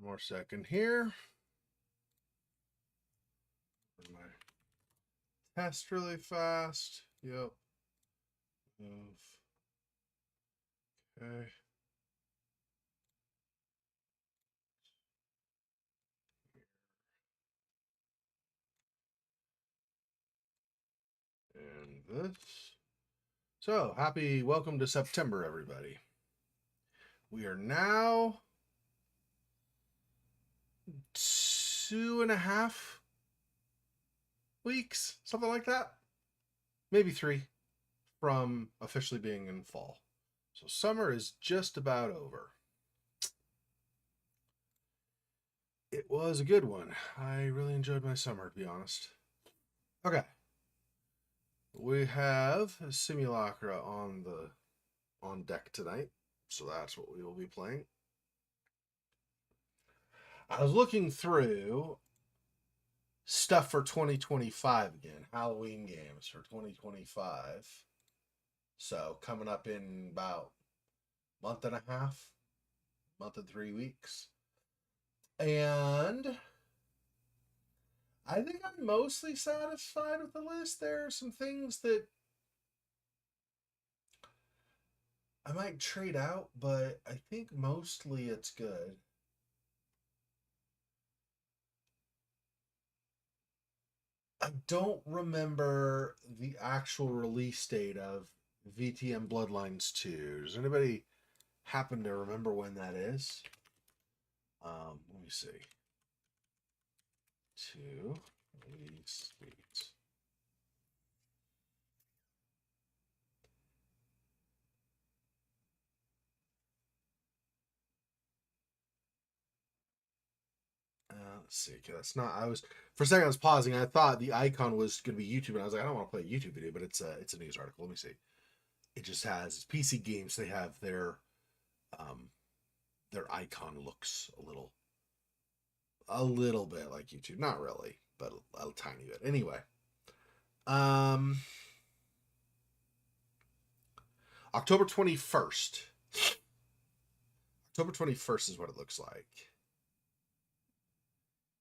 more second here. Run my test really fast. Yep. Move. Okay. And this. So, welcome to September, everybody. We are now 2.5 weeks, something like that. Maybe 3 from officially being in fall. So summer is just about over. It was a good one. I really enjoyed my summer, to be honest. Okay. We have Simulacra on deck tonight, so that's what we will be playing. I was looking through stuff for 2025 again, Halloween games for 2025. So coming up in about a month and a half, month and 3 weeks. And I think I'm mostly satisfied with the list. There are some things that I might trade out, but I think mostly it's good. I don't remember the actual release date of VTM Bloodlines 2. Does anybody happen to remember when that is? Let me see. 2 release dates. Let's see. That's not. For a second. I was pausing. I thought the icon was going to be YouTube, and I was like, I don't want to play a YouTube video, but it's a news article. Let me see. It just has PC games. They have their icon looks a little bit like YouTube. Not really, but a tiny bit. Anyway, October 21st. October 21st is what it looks like.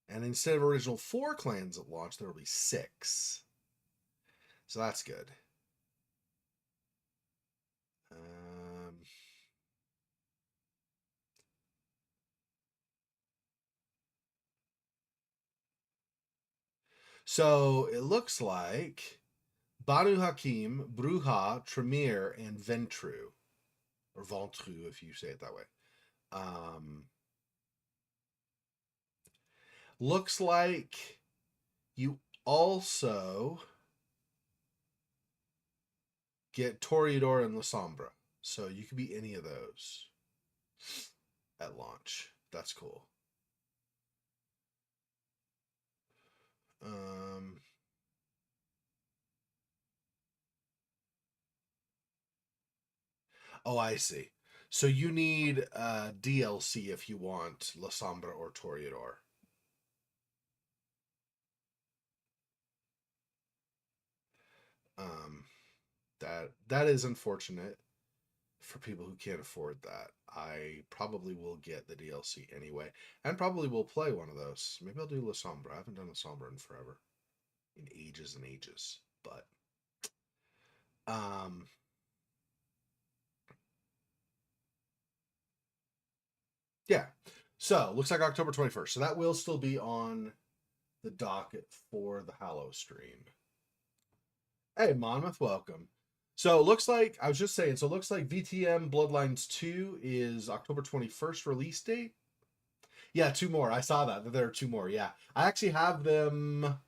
And instead of original 4 clans at launch, there will be 6. So that's good. So it looks like Banu Hakim, Bruja, Tremere, and Ventru. Or Ventru, if you say it that way. Looks like you also get Toreador and La Sombra. So you could be any of those at launch. That's cool. Oh, I see. So you need DLC if you want La Sombra or Toreador. That is unfortunate for people who can't afford that. I probably will get the DLC anyway, and probably will play one of those. Maybe I'll do La Sombra. I haven't done La Sombra in forever, in ages and ages. But yeah. So looks like October 21st. So that will still be on the docket for the Hallow stream. Hey, Monmouth, welcome. So it looks like, I was just saying, so it looks like VTM Bloodlines 2 is October 21st release date. Yeah, 2 more. I saw that there are 2 more. Yeah. I actually have them.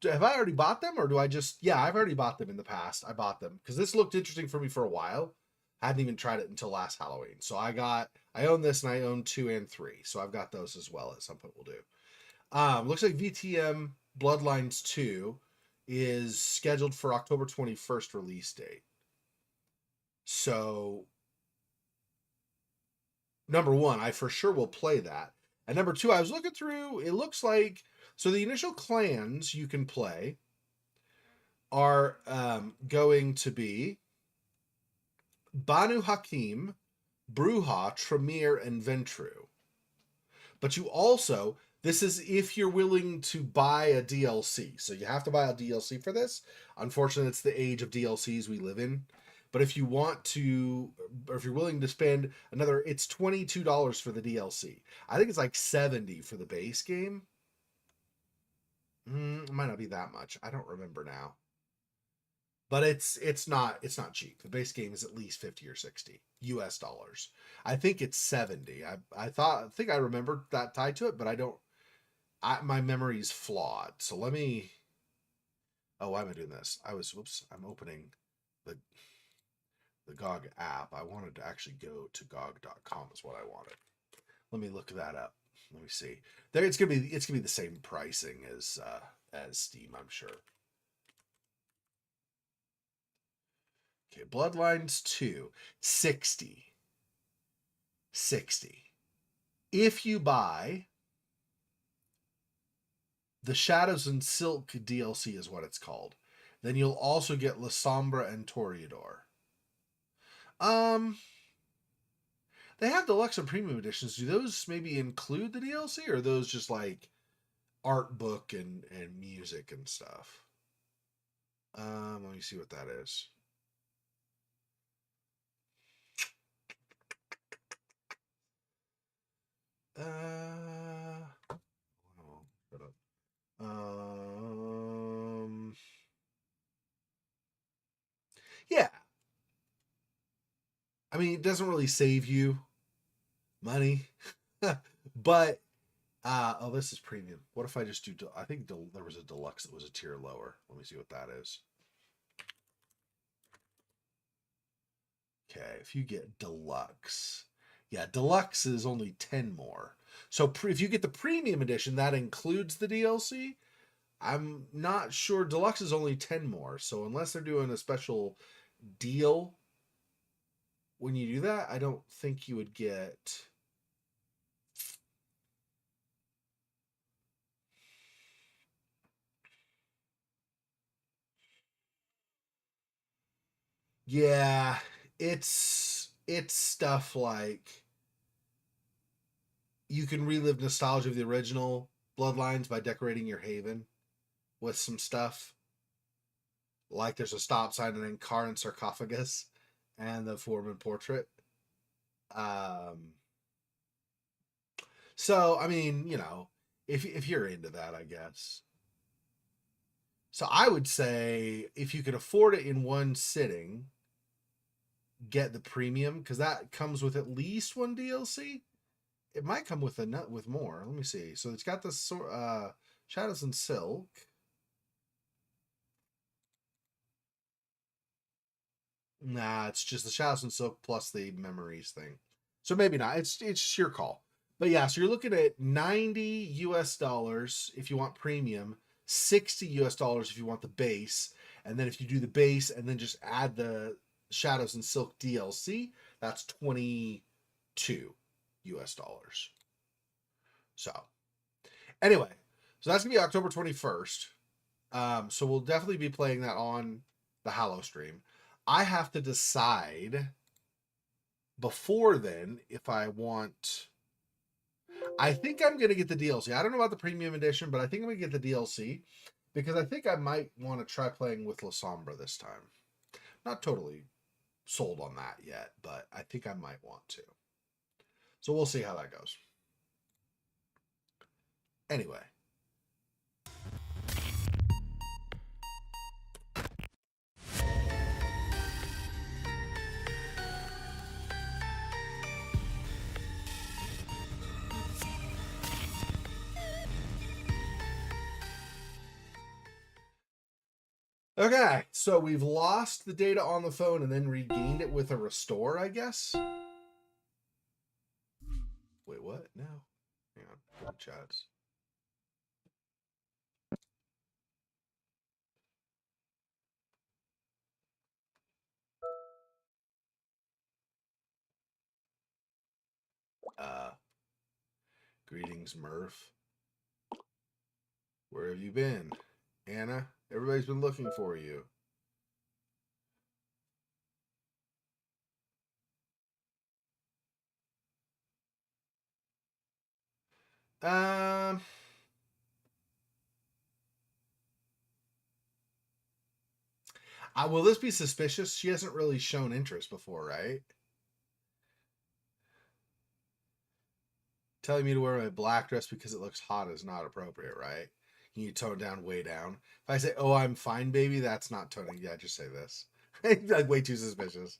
Have I already bought them or do I just, yeah, I've already bought them in the past. I bought them because this looked interesting for me for a while. I hadn't even tried it until last Halloween. So I own this and I own 2 and 3. So I've got those as well at some point we'll do. Looks like VTM Bloodlines 2 is scheduled for October 21st release date. So, number 1, I for sure will play that. And number 2, I was looking through, it looks like, so the initial clans you can play are going to be Banu Hakim, Bruja, Tremere, and Ventru. But you also, this is if you're willing to buy a DLC. So you have to buy a DLC for this. Unfortunately, it's the age of DLCs we live in. But if you want to, or if you're willing to spend another, it's $22 for the DLC. I think it's like 70 for the base game. It might not be that much. I don't remember now. But it's not cheap. The base game is at least 50 or 60 US dollars. I think it's 70. I think I remembered that tied to it, but I don't my memory's flawed. So let me oh, why am I doing this? Whoops, I'm opening the GOG app. I wanted to actually go to GOG.com is what I wanted. Let me look that up. Let me see. There it's gonna be the same pricing as Steam, I'm sure. Okay, Bloodlines 2, 60. 60. If you buy the Shadows and Silk DLC is what it's called, then you'll also get La Sombra and Toreador. They have deluxe and premium editions. Do those maybe include the DLC, or are those just like art book and music and stuff? Let me see what that is. Shut up. Yeah. I mean, it doesn't really save you money, but oh, this is premium. What if I just do? I think there was a deluxe that was a tier lower. Let me see what that is. Okay, if you get deluxe, yeah, deluxe is only 10 more. So if you get the premium edition, that includes the DLC. I'm not sure. Deluxe is only 10 more. So unless they're doing a special deal when you do that, I don't think you would get. Yeah, it's stuff like you can relive nostalgia of the original Bloodlines by decorating your haven with some stuff. Like there's a stop sign and then car and sarcophagus and the Foreman portrait. Um, so I mean, if you're into that, I guess. So I would say if you could afford it in one sitting, get the premium because that comes with at least one DLC. It might come with with more. Let me see. So it's got the Shadows and Silk. Nah, it's just the Shadows and Silk plus the memories thing. So maybe not. It's your call. But yeah, so you're looking at 90 US dollars if you want premium, 60 US dollars if you want the base, and then if you do the base and then just add the Shadows and Silk DLC, that's 22 US dollars. So anyway, so that's gonna be October 21st. So we'll definitely be playing that on the Hallow stream. I have to decide before then if I want. I think I'm gonna get the DLC. I don't know about the premium edition, but I think I'm gonna get the DLC because I think I might want to try playing with La Sombra this time. Not totally sold on that yet, but I think I might want to. So we'll see how that goes. Anyway. Okay, so we've lost the data on the phone and then regained it with a restore, I guess. Wait, what? No. Hang on. Go to chats. Greetings, Murph. Where have you been? Anna, everybody's been looking for you. Will this be suspicious? She hasn't really shown interest before, right? Telling me to wear my black dress because it looks hot is not appropriate, right? You need to tone it down, way down. If I say, "Oh, I'm fine, baby," that's not toning. Yeah, just say this. Like way too suspicious.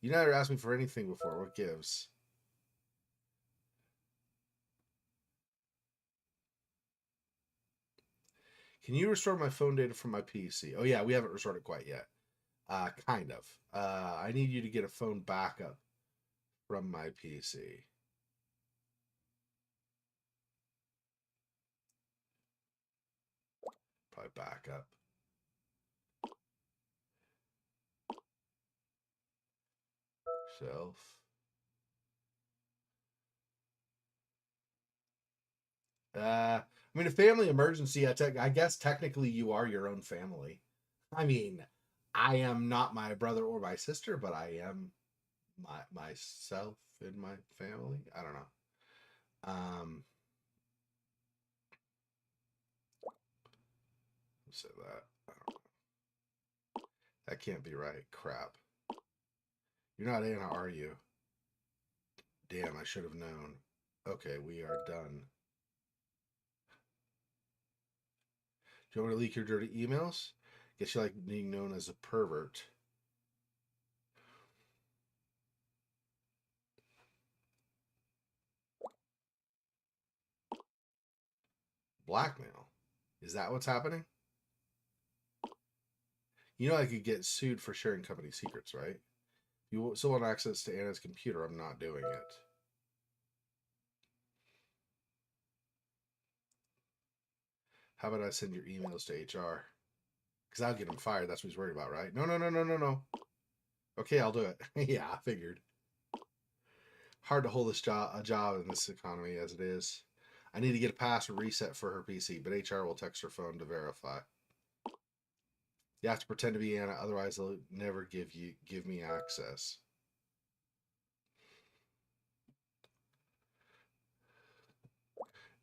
You never asked me for anything before. What gives? Can you restore my phone data from my PC? Oh yeah, we haven't restored it quite yet. Kind of. I need you to get a phone backup from my PC. Probably backup. Shelf. I mean, a family emergency. I guess technically you are your own family. I mean, I am not my brother or my sister, but I am myself in my family. I don't know. Say that. I don't know. That can't be right. Crap. You're not Anna, are you? Damn, I should have known. Okay, we are done. Do you want me to leak your dirty emails? Guess you like being known as a pervert. Blackmail. Is that what's happening? You know I could get sued for sharing company secrets, right? You still want access to Anna's computer. I'm not doing it. How about I send your emails to HR? Because I'll get him fired. That's what he's worried about, right? No. Okay, I'll do it. Yeah, I figured. Hard to hold a job in this economy as it is. I need to get a password reset for her PC, but HR will text her phone to verify. You have to pretend to be Anna, otherwise they'll never give me access.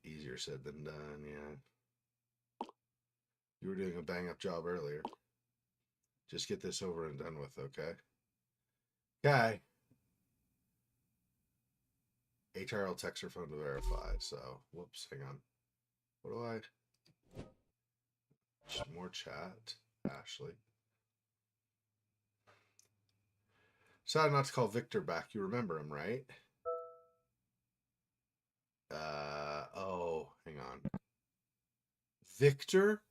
Easier said than done, yeah. You were doing a bang up job earlier. Just get this over and done with, okay? Okay. HR will text her phone to verify, so whoops, hang on. What do I more chat? Ashley. Decided not to call Victor back. You remember him, right? Oh, hang on. Victor?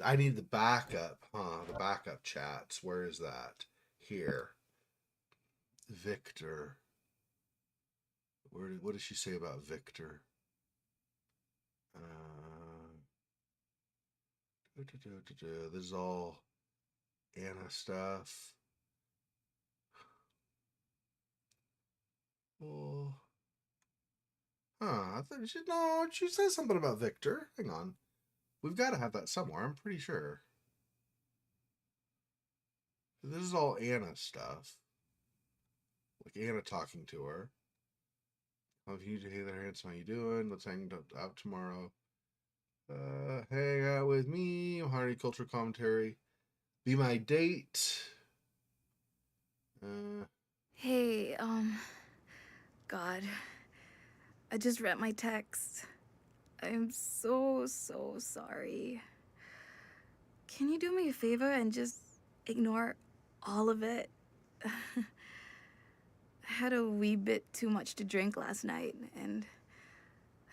I need the backup, huh? The backup chats. Where is that? Here. Victor. What does she say about Victor? This is all Anna stuff. Oh. Huh. I thought she says something about Victor. Hang on. We've got to have that somewhere. I'm pretty sure. This is all Anna stuff. Like Anna talking to her. Hey there, handsome. How you doing? Let's hang out tomorrow. Hang out with me. Hardy Culture Commentary. Be my date. Hey, God. I just read my text. I'm so sorry. Can you do me a favor and just ignore all of it? I had a wee bit too much to drink last night, and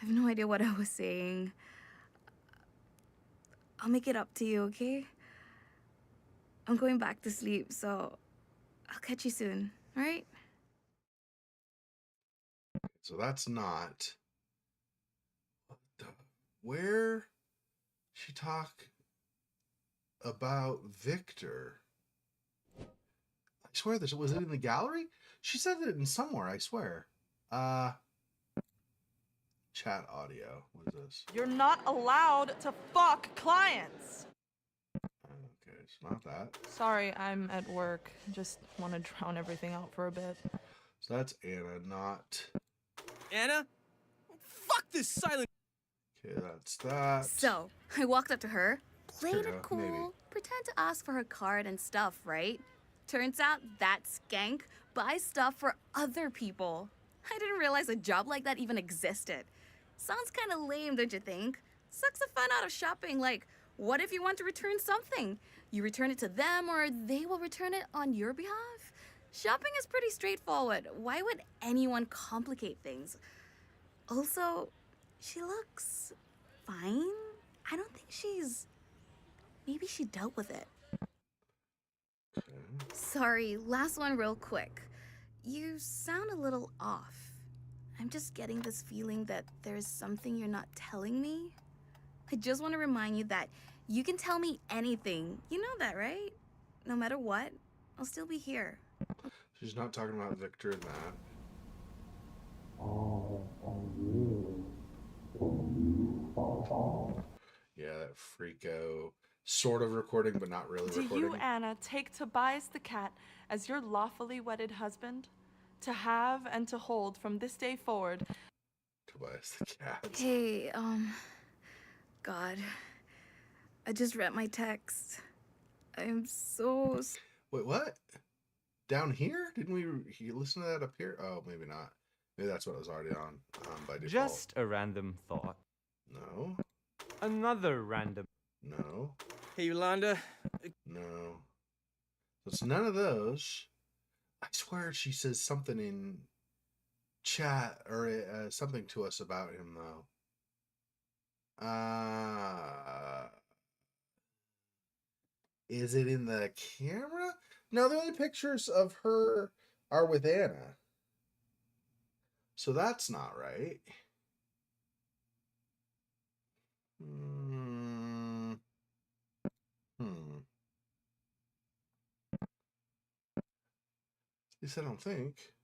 I have no idea what I was saying. I'll make it up to you, okay? I'm going back to sleep, so I'll catch you soon, alright? So that's not. Where she talk about Victor? I swear this was it in the gallery? She said it in somewhere, I swear. Chat audio. What is this? You're not allowed to fuck clients. Okay, it's not that. Sorry, I'm at work. Just want to drown everything out for a bit. So that's Anna, not Anna? this silent. Okay, that's that. So, I walked up to her, played Here, it cool, maybe. pretend to ask for her card and stuff, right? Turns out that skank buys stuff for other people. I didn't realize a job like that even existed. Sounds kind of lame, don't you think? Sucks the fun out of shopping. Like, what if you want to return something? You return it to them or they will return it on your behalf? Shopping is pretty straightforward. Why would anyone complicate things? Also, she looks fine. I don't think she's. Maybe she dealt with it. Okay. Sorry, last one real quick. You sound a little off. I'm just getting this feeling that there's something you're not telling me. I just want to remind you that you can tell me anything. You know that, right? No matter what, I'll still be here. She's not talking about Victor and that. Yeah, that freako. Sort of recording, but not really Do recording. you, Anna, take Tobias the cat as your lawfully wedded husband? To have and to hold from this day forward. Tobias the cat. Hey, God. I just read my text. I'm so. Wait, what? Down here? Didn't we listen to that up here? Oh, maybe not. Maybe that's what it was already on by default. Just a random thought. No. Another random. No. Hey, Yolanda. No. So it's none of those. I swear she says something in chat or something to us about him, though. Is it in the camera? No, the only pictures of her are with Anna. So that's not right. At least I don't think.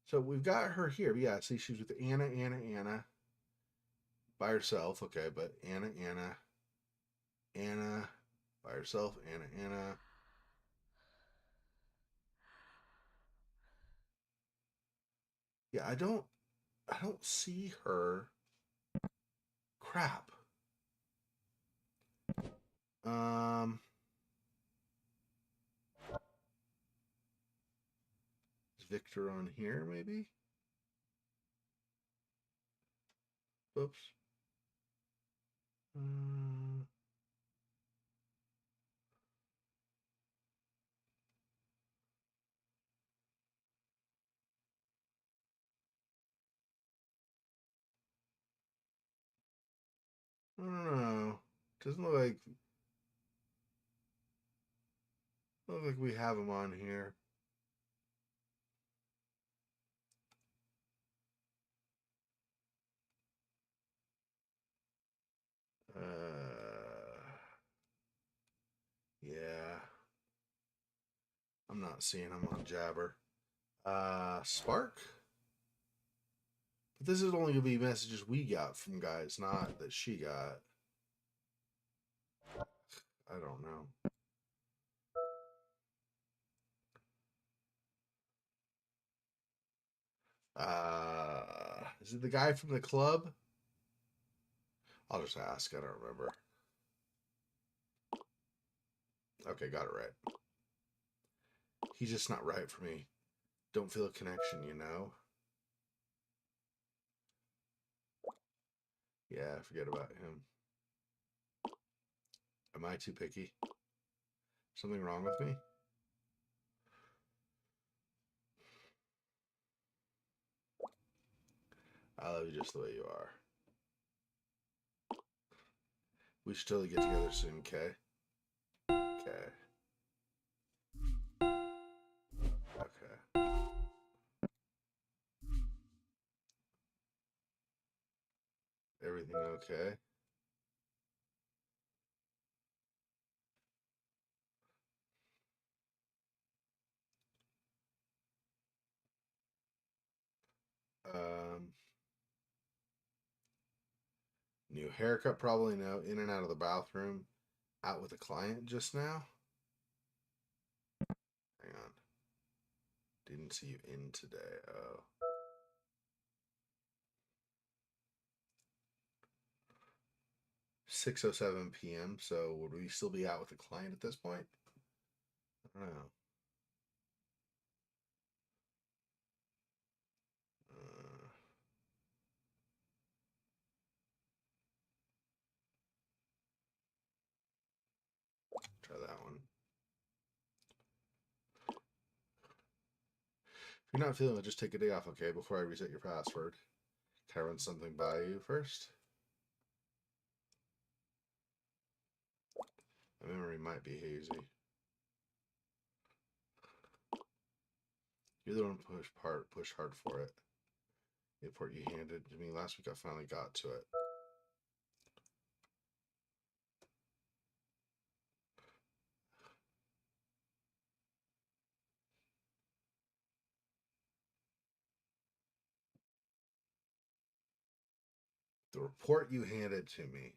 So we've got her here. Yeah, see, she's with Anna. By herself. Okay, but Anna. By herself. Anna. Yeah, I don't see her. Crap. Is Victor on here, maybe? Oops. I don't know. Doesn't look like we have him on here. Yeah. I'm not seeing him on Jabber. Spark? But this is only gonna be messages we got from guys, not that she got. I don't know. Is it the guy from the club? I'll just ask. I don't remember. Okay, got it right. He's just not right for me. Don't feel a connection, you know? Yeah, forget about him. Am I too picky? Something wrong with me? I love you just the way you are. We should totally get together soon, okay? Okay. Okay. Everything okay? New haircut, probably no. In and out of the bathroom. Out with a client just now. Hang on. Didn't see you in today. Oh. 6:07 p.m. So would we still be out with the client at this point? I don't know. Try that one. If you're not feeling it, just take a day off, okay? Before I reset your password. Can I run something by you first? My memory might be hazy. You're the one who pushed hard for it. The report you handed to me last week, I finally got to it. The report you handed to me.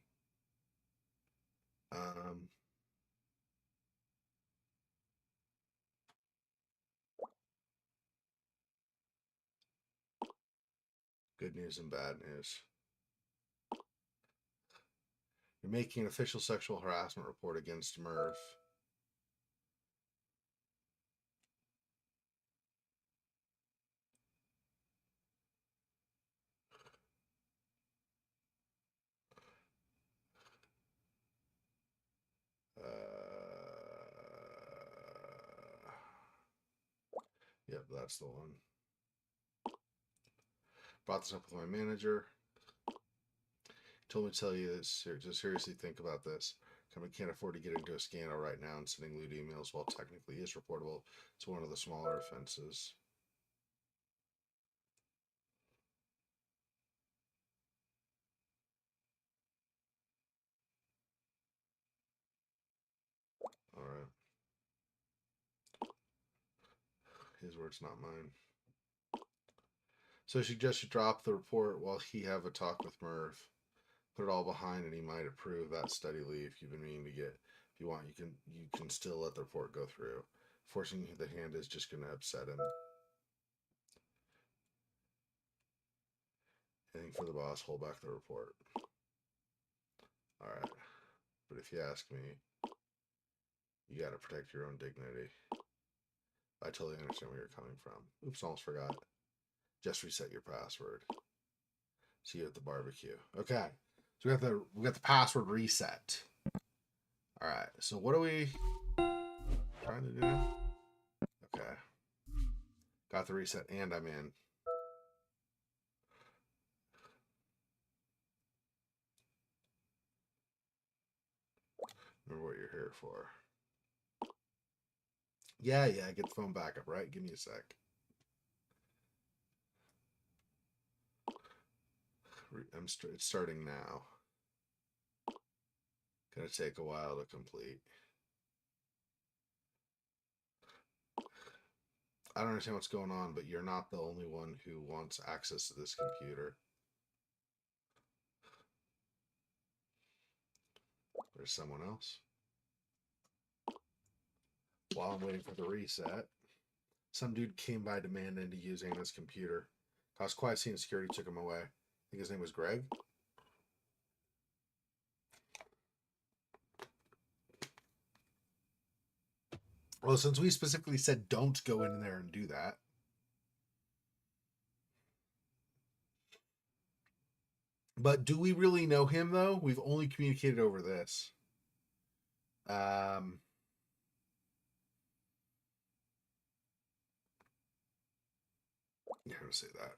Good news and bad news. You're making an official sexual harassment report against Merv. Yep, that's the one. Brought this up with my manager. Told me to tell you this, to seriously think about this. Company can't afford to get into a scandal right now, and sending lewd emails, while technically is reportable, it's one of the smaller offenses. All right. His words, not mine. So I suggest you drop the report while he have a talk with Merv. Put it all behind, and he might approve that study leave you've been meaning to get. If you want, you can still let the report go through. Forcing the hand is just going to upset him. Anything for the boss, hold back the report. All right. But if you ask me, you got to protect your own dignity. I totally understand where you're coming from. Oops, almost forgot. Just reset your password. See you at the barbecue. Okay. So we got the password reset. All right. So what are we trying to do now? Okay. Got the reset and I'm in. Remember what you're here for. Yeah, get the phone back up, right? Give me a sec. It's starting now. Gonna take a while to complete. I don't understand what's going on, but you're not the only one who wants access to this computer. There's someone else. While I'm waiting for the reset, some dude came by demanding to use Anna's computer. Caused quite a scene, security took him away. I think his name was Greg. Well, since we specifically said don't go in there and do that. But do we really know him, though? We've only communicated over this. Yeah, I'm going to say that.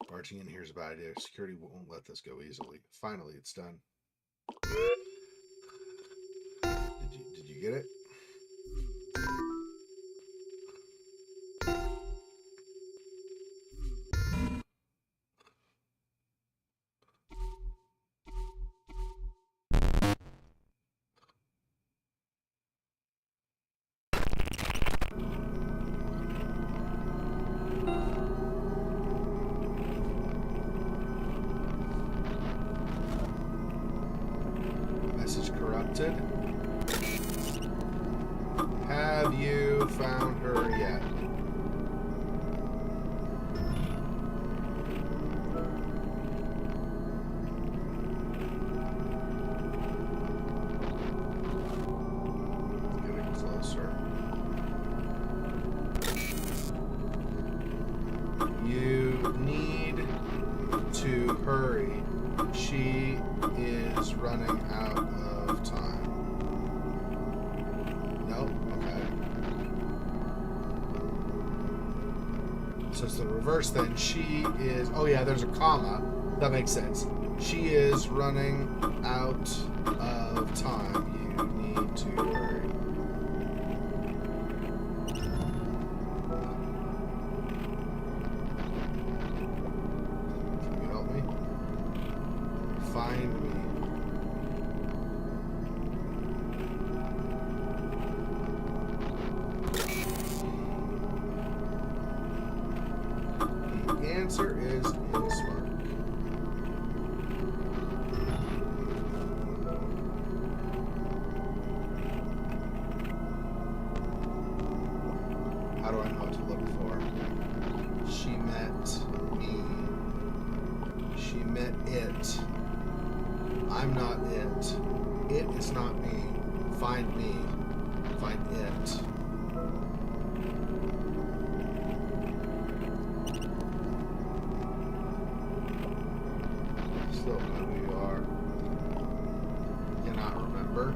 Barging in here's a bad idea. Security won't let this go easily. Finally, it's done. Did you get it? Message corrupted. Have you found her yet? hurry. She is running out of time. Nope. Okay. So it's the reverse then. She is... Oh, yeah, there's a comma. That makes sense. She is running out of time. You need to hurry. Can you help me? Find me. The answer is Spark. How do I know what to look for? She met me. She met it. I'm not it. It is not me. Find me. Find it. Still don't know who you are. Cannot remember.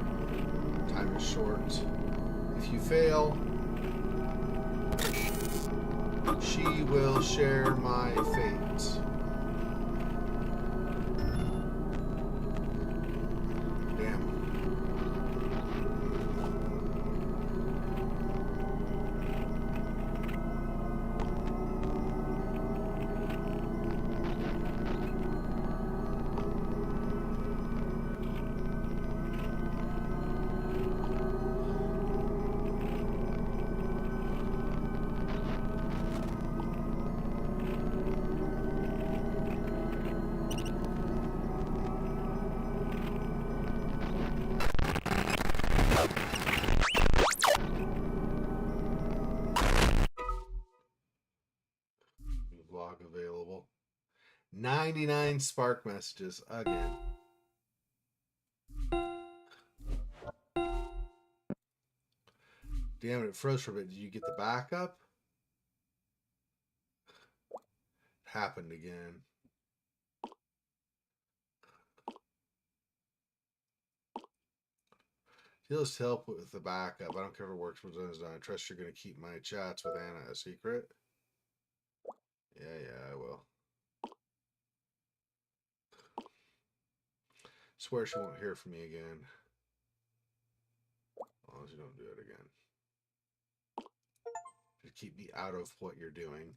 Time is short. If you fail, she will share my fate. Damn. Vlog available. 99 Spark messages again. Damn it froze for a bit. Did you get the backup? It happened again. Just help with the backup. I don't care if it works for Zone's done. I trust you're going to keep my chats with Anna a secret. Yeah, I will. Swear she won't hear from me again. As long as you don't do it again. Just keep me out of what you're doing.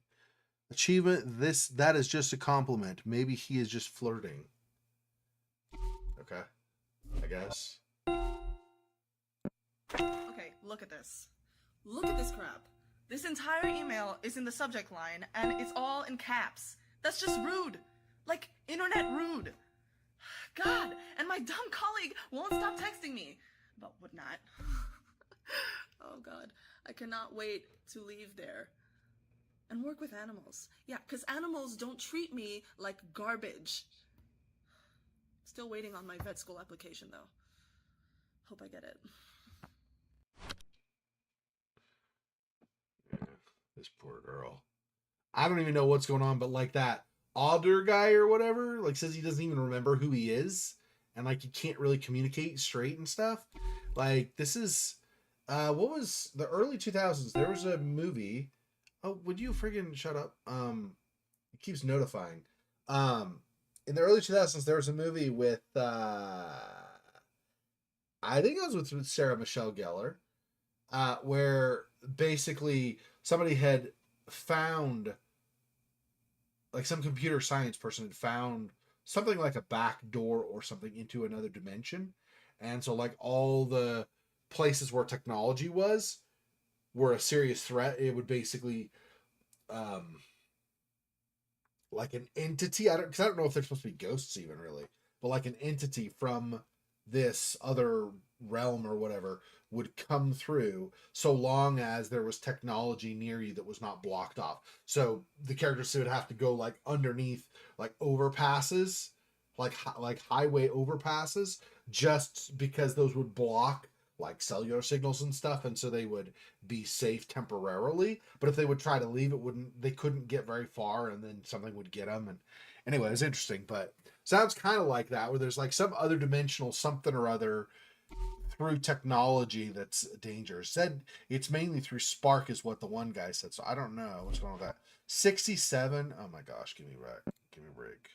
Achievement, that is just a compliment. Maybe he is just flirting. Okay. I guess. Okay, look at this. Look at this crap. This entire email is in the subject line, and it's all in caps. That's just rude. Like, internet rude. God, and my dumb colleague won't stop texting me. But would not. Oh God, I cannot wait to leave there. And work with animals. Yeah, because animals don't treat me like garbage. Still waiting on my vet school application, though. Hope I get it. Yeah, this poor girl. I don't even know what's going on, but like that Alder guy or whatever, like says he doesn't even remember who he is, and like he can't really communicate straight and stuff. Like this is, what was the early 2000s? There was a movie. Oh, would you friggin' shut up? It keeps notifying. In the early 2000s, there was a movie with, I think it was with Sarah Michelle Gellar, where basically somebody had found, like some computer science person had found something like a back door or something into another dimension. And so like all the places where technology were a serious threat. It would basically, like an entity. I don't know if they're supposed to be ghosts even really, but like an entity from this other realm or whatever would come through so long as there was technology near you that was not blocked off. So the characters would have to go like underneath like overpasses, like highway overpasses, just because those would block like cellular signals and stuff, and so they would be safe temporarily. But if they would try to leave, they couldn't get very far, and then something would get them. And Anyway, it's interesting, but sounds kind of like that, where there's like some other dimensional something or other through technology that's dangerous. Said it's mainly through spark, is what the one guy said. So I don't know what's going on with that. 67. Oh my gosh, give me a break. Give me a break.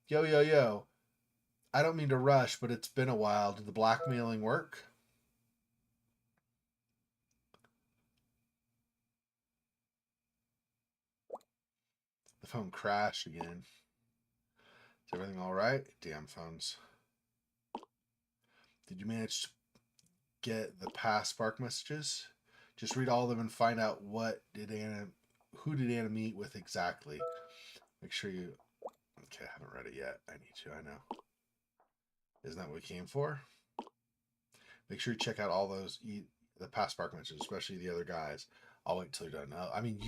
Yo, yo, yo. I don't mean to rush, but it's been a while. Did the blackmailing work? The phone crashed again. Is everything all right? Damn phones. Did you manage to get the past Spark messages? Just read all of them and find out who did Anna meet with exactly. Make sure you. Okay, I haven't read it yet. I need to. I know. Isn't that what we came for? Make sure you check out all the past Spark messages, especially the other guys. I'll wait till you're done. I mean,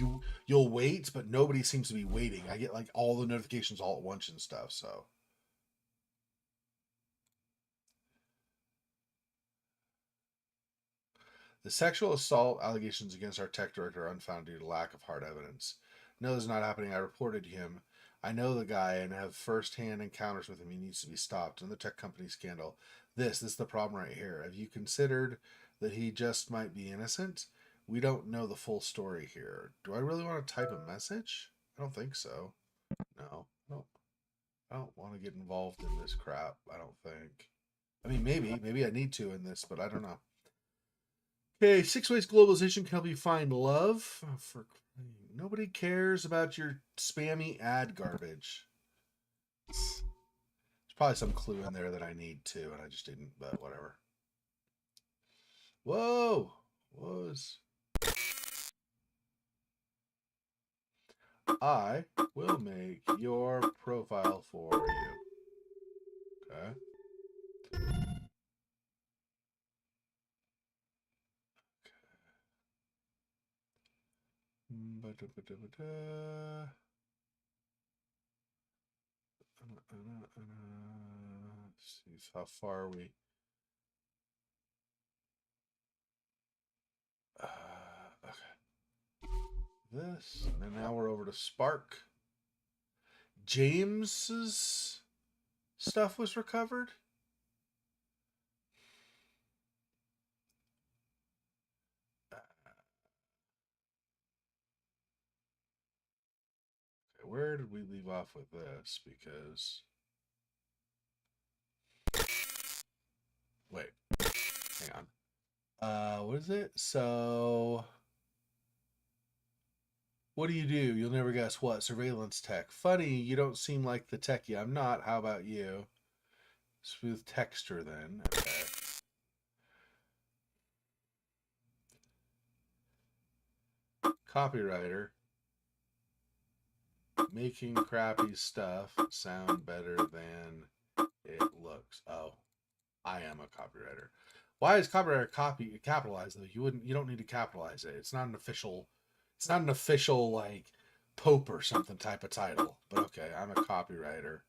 you'll wait, but nobody seems to be waiting. I get like all the notifications all at once and stuff. So. The sexual assault allegations against our tech director are unfounded due to lack of hard evidence. No, this is not happening. I reported him. I know the guy and have first-hand encounters with him. He needs to be stopped. And the tech company scandal. This is the problem right here. Have you considered that he just might be innocent? We don't know the full story here. Do I really want to type a message? I don't think so. No. I don't want to get involved in this crap. I don't think. I mean, maybe I need to in this, but I don't know. Okay, 6 ways globalization can help you find love. For nobody cares about your spammy ad garbage. There's probably some clue in there that I need to, and I just didn't. But whatever. Whoa, I will make your profile for you. Okay. See how far we. Okay. This, and now we're over to Spark. James's stuff was recovered. Okay, where did we leave off with this? Because wait, hang on. What is it? So, what do? You'll never guess what. Surveillance tech. Funny, you don't seem like the techie. I'm not. How about you? Smooth texture, then. Okay. Copywriter. Making crappy stuff sound better than it looks. Oh, I am a copywriter. Why is copywriter capitalized though? You don't need to capitalize it. It's not an official like Pope or something type of title. But okay, I'm a copywriter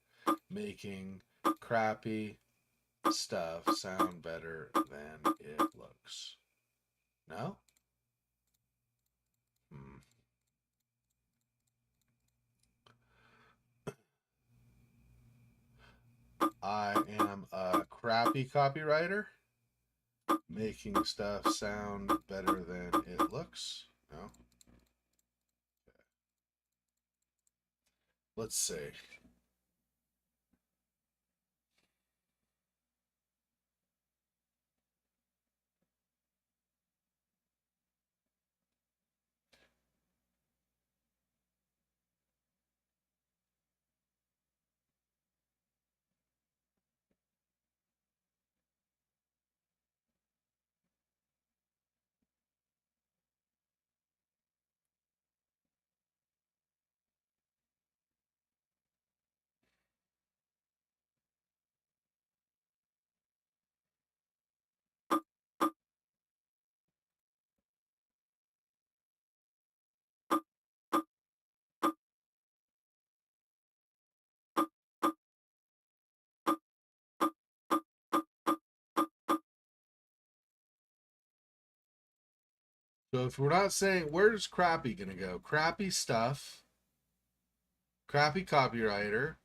making crappy stuff sound better than it looks. No? I am a crappy copywriter making stuff sound better than it looks. No? Okay. Let's see. So if we're not saying, where's crappy gonna go? Crappy stuff Crappy copywriter.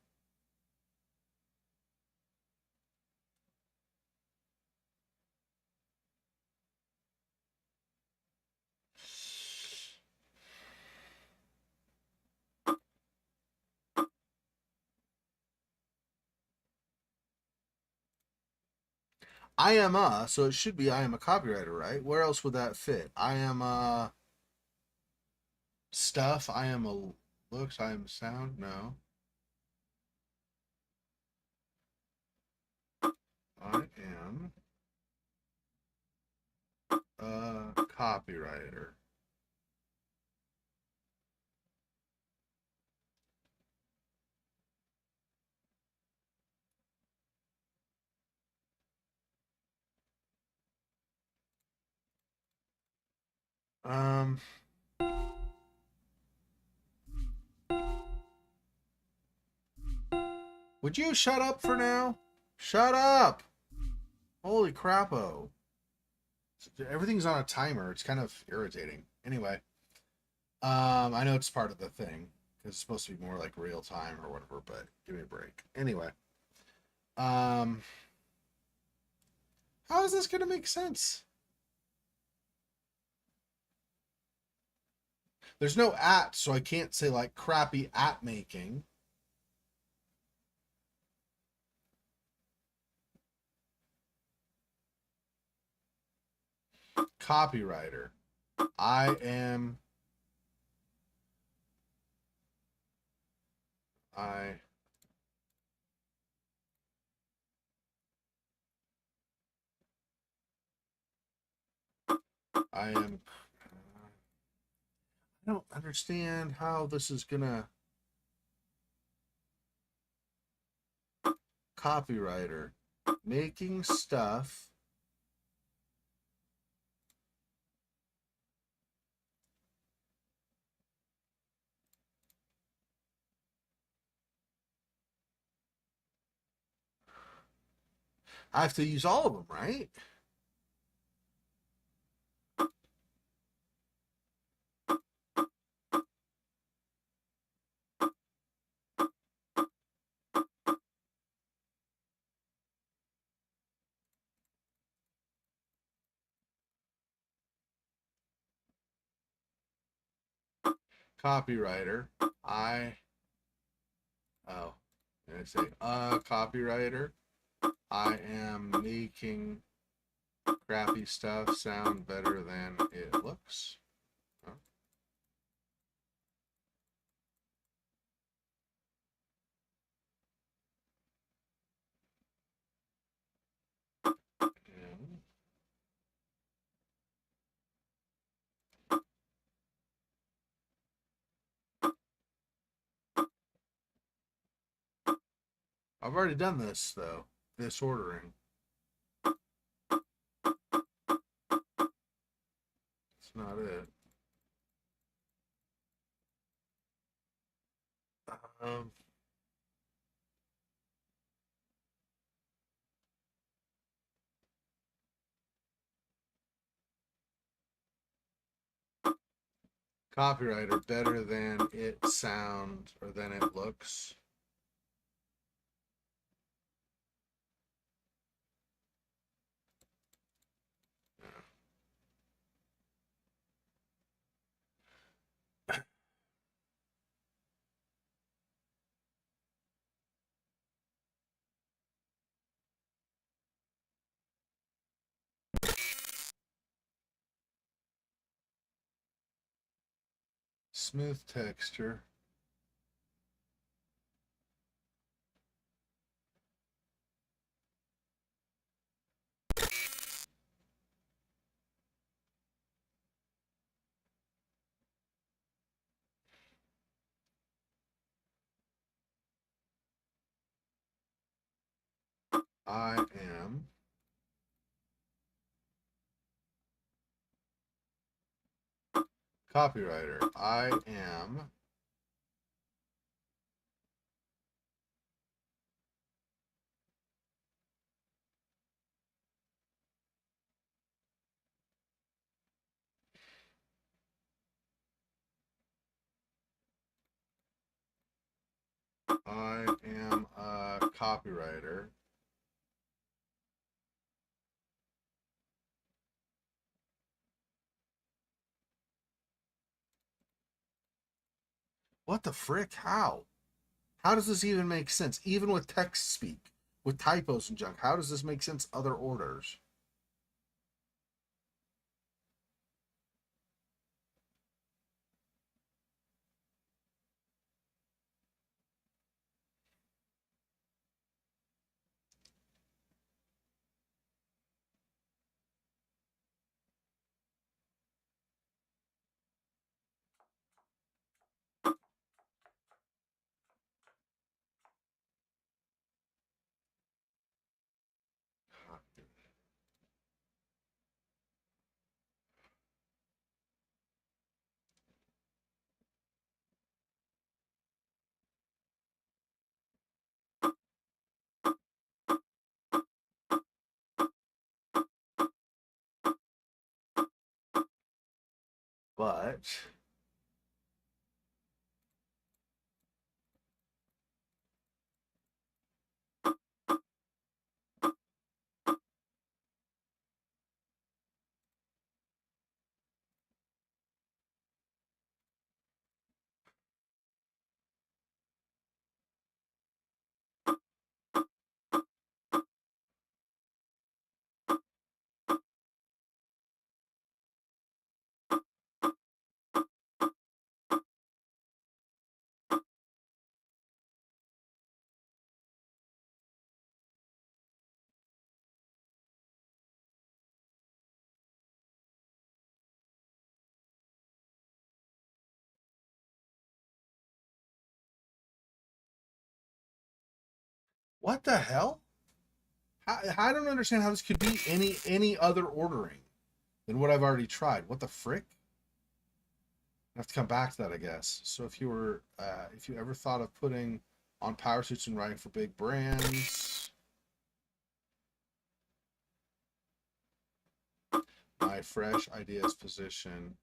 I am so it should be I am a copywriter, right? Where else would that fit? I am stuff. I am a looks. I am sound. No. I am a copywriter. Um, would you shut up for now? Shut up! Holy crapo. Everything's on a timer. It's kind of irritating. Anyway, I know it's part of the thing because it's supposed to be more like real time or whatever, but give me a break. Anyway, how is this going to make sense? There's no at, so I can't say like crappy at making. Copywriter. I am. I am. I don't understand how this is gonna. Copywriter. Making stuff. I have to use all of them, right? Copywriter. Oh, I say copywriter. I am making crappy stuff sound better than it looks. Oh. And I've already done this though. This ordering. It's not it. Um, copywriter better than it sound or than it looks. Smooth texture. I am copywriter. I am I am a copywriter. What the frick? How? How does this even make sense? Even with text speak, with typos and junk, how does this make sense other orders? But what the hell? I don't understand how this could be any other ordering than what I've already tried. What the frick? I have to come back to that, I guess. So if you ever thought of putting on power suits and writing for big brands, my fresh ideas position.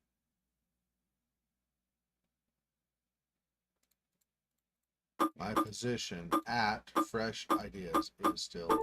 My position at Fresh Ideas is still open.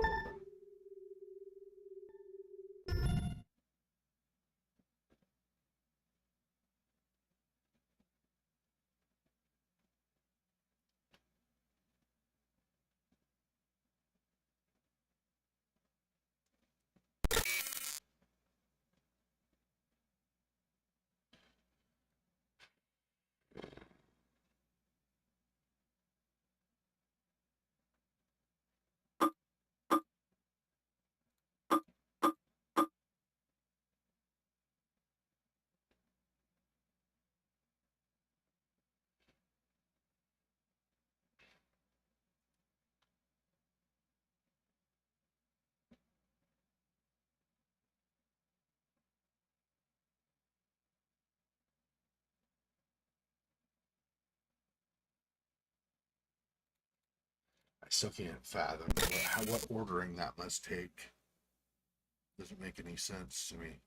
I still can't fathom what ordering that must take. Doesn't make any sense to me.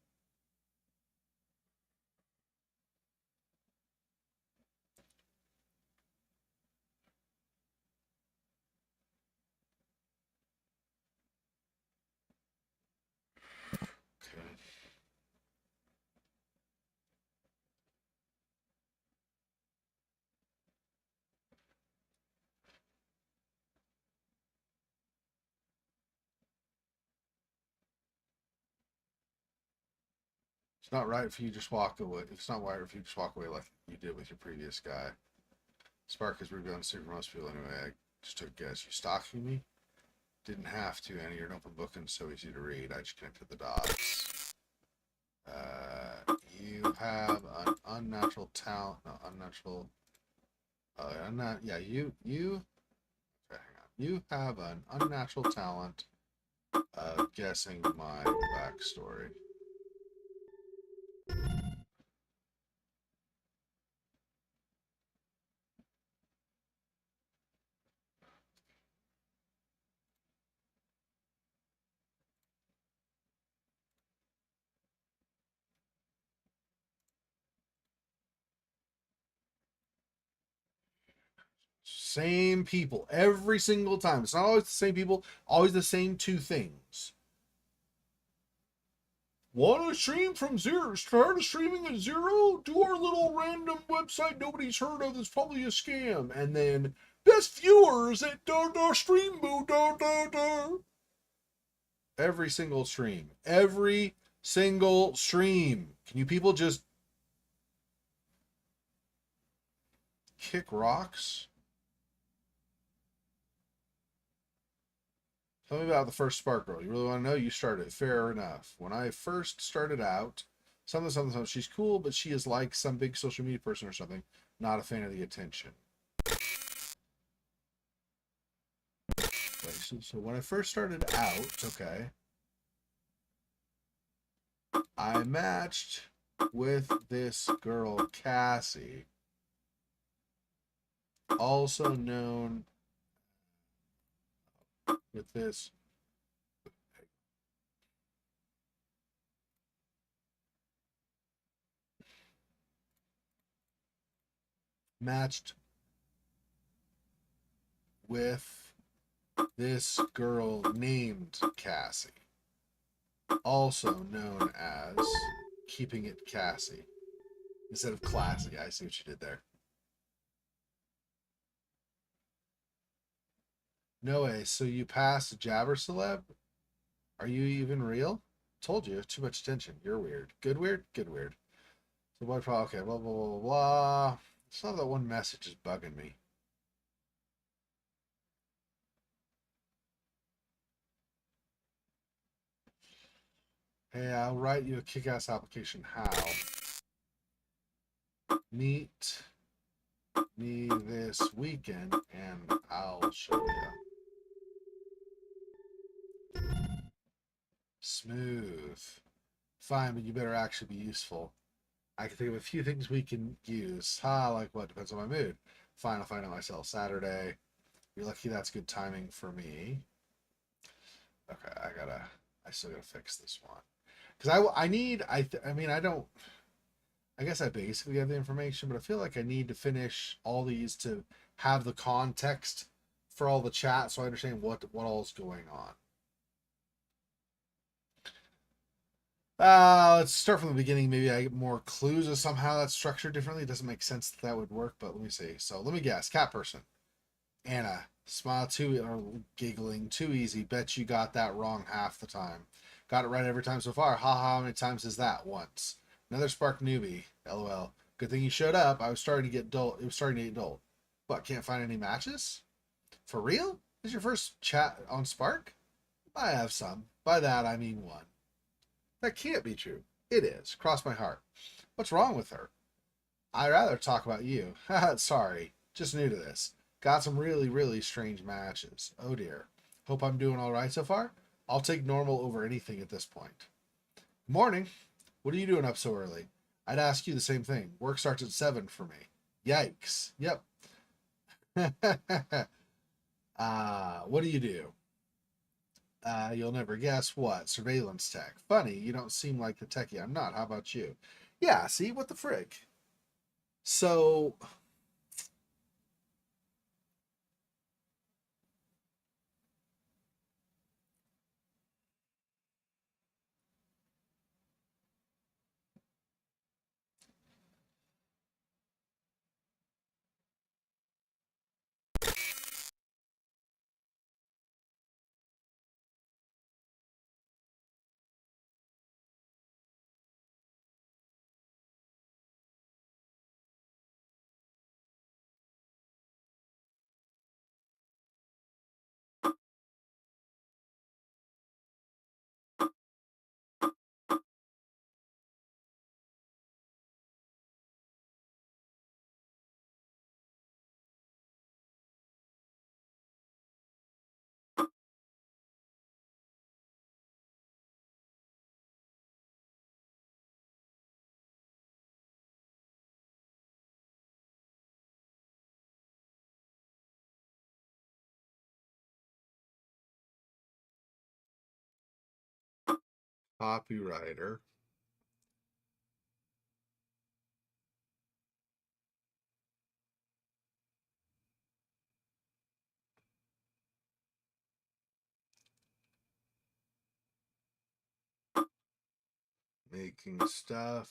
Okay. It's not right if you just walk away. It's not right if you just walk away like you did with your previous guy. Spark is rude on super most people anyway. I just took a guess. You stalking me? Didn't have to, Annie. You're an open book and so easy to read. I just connected the dots. You have an unnatural talent. No, unnatural. Yeah, you. Okay, hang on. You have an unnatural talent of guessing my backstory. Same people every single time. It's not always the same people, always the same two things. Want to stream from zero? Start streaming at zero? Do our little random website nobody's heard of that's probably a scam. And then best viewers at stream boo. Every single stream. Every single stream. Can you people just kick rocks? Tell me about the first Spark Girl. You really want to know? You started. Fair enough. When I first started out, something, she's cool, but she is like some big social media person or something. Not a fan of the attention. Wait, so when I first started out, okay, I matched with this girl, Cassie, also known with this matched with this girl named Cassie, also known as Keeping It Cassie instead of Classy. I see what you did there. No way. So you passed Jabber Celeb? Are you even real? Told you. Too much attention. You're weird. Good weird? Good weird. So what problem? Okay, blah, blah, blah, blah. It's not that one message is bugging me. Hey, I'll write you a kick-ass application. How? Meet me this weekend and I'll show you. Smooth. Fine, but you better actually be useful. I can think of a few things we can use. Like what? Depends on my mood. Fine, I'll find out myself. Saturday. You're lucky that's good timing for me. Okay, I still gotta fix this one. Because I guess I basically have the information, but I feel like I need to finish all these to have the context for all the chat so I understand what all is going on. Let's start from the beginning. Maybe I get more clues of somehow that's structured differently. It doesn't make sense that would work, but let me see. So let me guess. Cat person. Anna. Smile too or giggling too easy. Bet you got that wrong half the time. Got it right every time so far. Ha ha, how many times is that? Once. Another Spark newbie. LOL. Good thing you showed up. I was starting to get dull. It was starting to get dull. What, can't find any matches? For real? This is your first chat on Spark? I have some. By that I mean one. That can't be true. It is. Cross my heart. What's wrong with her? I'd rather talk about you. Sorry. Just new to this. Got some really, really strange matches. Oh dear. Hope I'm doing all right so far. I'll take normal over anything at this point. Morning. What are you doing up so early? I'd ask you the same thing. Work starts at 7 for me. Yikes. Yep. What do you do? You'll never guess what. Surveillance tech. Funny, you don't seem like the techie I'm not. How about you? Yeah, see? What the frick? So... Copywriter. making stuff.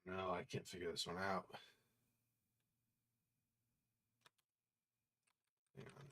I don't know. I can't figure this one out. Hang on.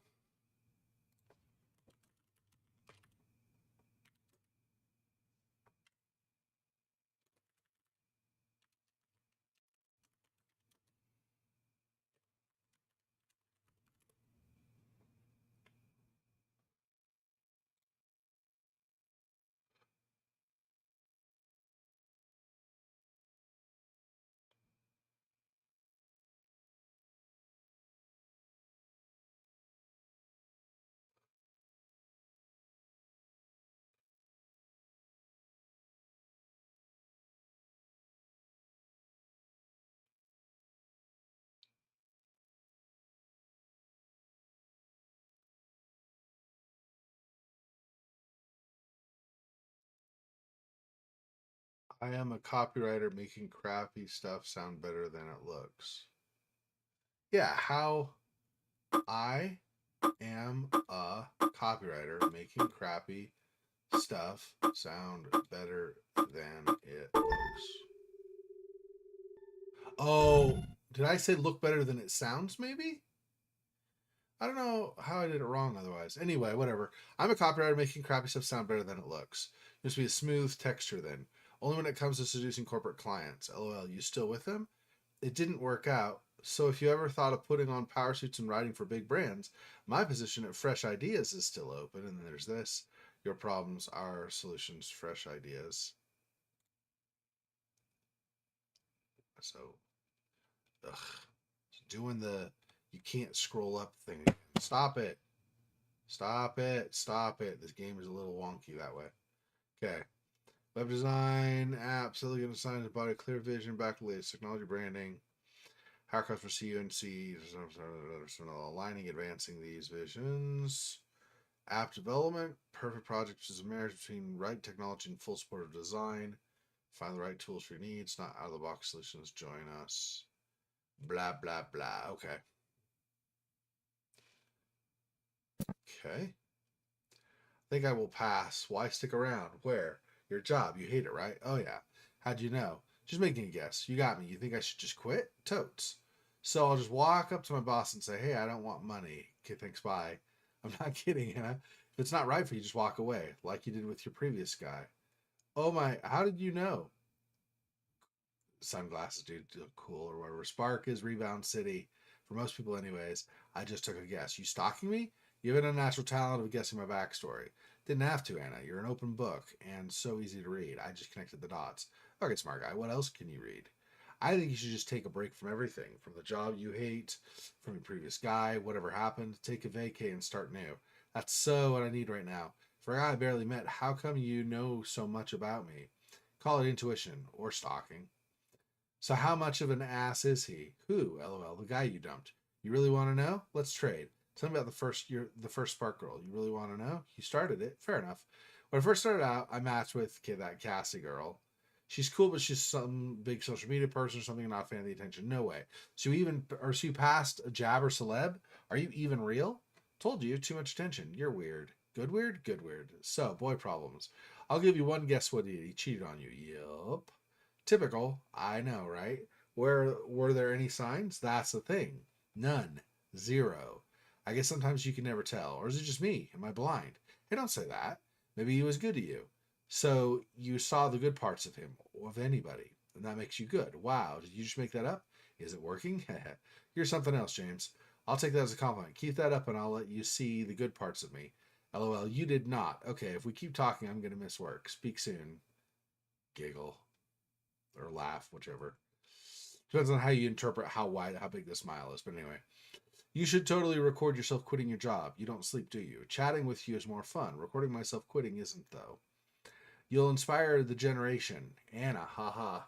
I am a copywriter making crappy stuff sound better than it looks. Yeah, how I am a copywriter making crappy stuff sound better than it looks. Oh, did I say look better than it sounds, maybe? I don't know how I did it wrong otherwise. Anyway, whatever. I'm a copywriter making crappy stuff sound better than it looks. It must be a smooth texture then. Only when it comes to seducing corporate clients. LOL, you still with them? It didn't work out. So if you ever thought of putting on power suits and writing for big brands, my position at Fresh Ideas is still open. And then there's this. Your problems are solutions, fresh ideas. So, ugh. Doing the you can't scroll up thing. Stop it. Stop it. Stop it. This game is a little wonky that way. Okay. Web design, apps, elegant design, body, clear vision, backlit, technology branding, how customers see you and see aligning, advancing these visions. App development, perfect project is a marriage between right technology and full support of design. Find the right tools for your needs, not out of the box solutions. Join us. Blah, blah, blah. Okay. Okay. I think I will pass. Why stick around? Where? Your job. You hate it, right? Oh, yeah. How'd you know? Just making a guess. You got me. You think I should just quit? Totes. So I'll just walk up to my boss and say, hey, I don't want money. Okay, thanks, bye. I'm not kidding, Hannah. If it's not right for you, just walk away, like you did with your previous guy. Oh my, how did you know? Sunglasses, dude, look cool or whatever. Spark is Rebound City. For most people, anyways. I just took a guess. You stalking me? You have an unnatural talent of guessing my backstory. Didn't have to, Anna. You're an open book and so easy to read. I just connected the dots. Okay, smart guy. What else can you read? I think you should just take a break from everything, from the job you hate, from your previous guy, whatever happened. Take a vacay and start new. That's so what I need right now. For a guy I barely met, how come you know so much about me? Call it intuition or stalking. So how much of an ass is he? Who? LOL. The guy you dumped. You really want to know? Let's trade. Tell me about the first Spark girl. You really want to know? You started it. Fair enough. When I first started out, I matched with that Cassie girl. She's cool, but she's some big social media person or something, not a fan of the attention. No way. So you passed a jab or celeb? Are you even real? Told you, too much attention. You're weird. Good weird? Good weird. So, boy problems. I'll give you one guess what he did. He cheated on you. Yup. Typical. I know, right? Were there any signs? That's the thing. None. Zero. I guess sometimes you can never tell. Or is it just me? Am I blind? Hey, don't say that. Maybe he was good to you. So you saw the good parts of him, of anybody, and that makes you good. Wow, did you just make that up? Is it working? You're something else, James. I'll take that as a compliment. Keep that up and I'll let you see the good parts of me. LOL, you did not. Okay, if we keep talking, I'm going to miss work. Speak soon. Giggle or laugh, whichever. Depends on how you interpret how wide, how big the smile is. But anyway, You should totally record yourself quitting your job. You don't sleep, do you? Chatting with you is more fun. Recording myself quitting isn't, though. You'll inspire the generation. Anna, haha.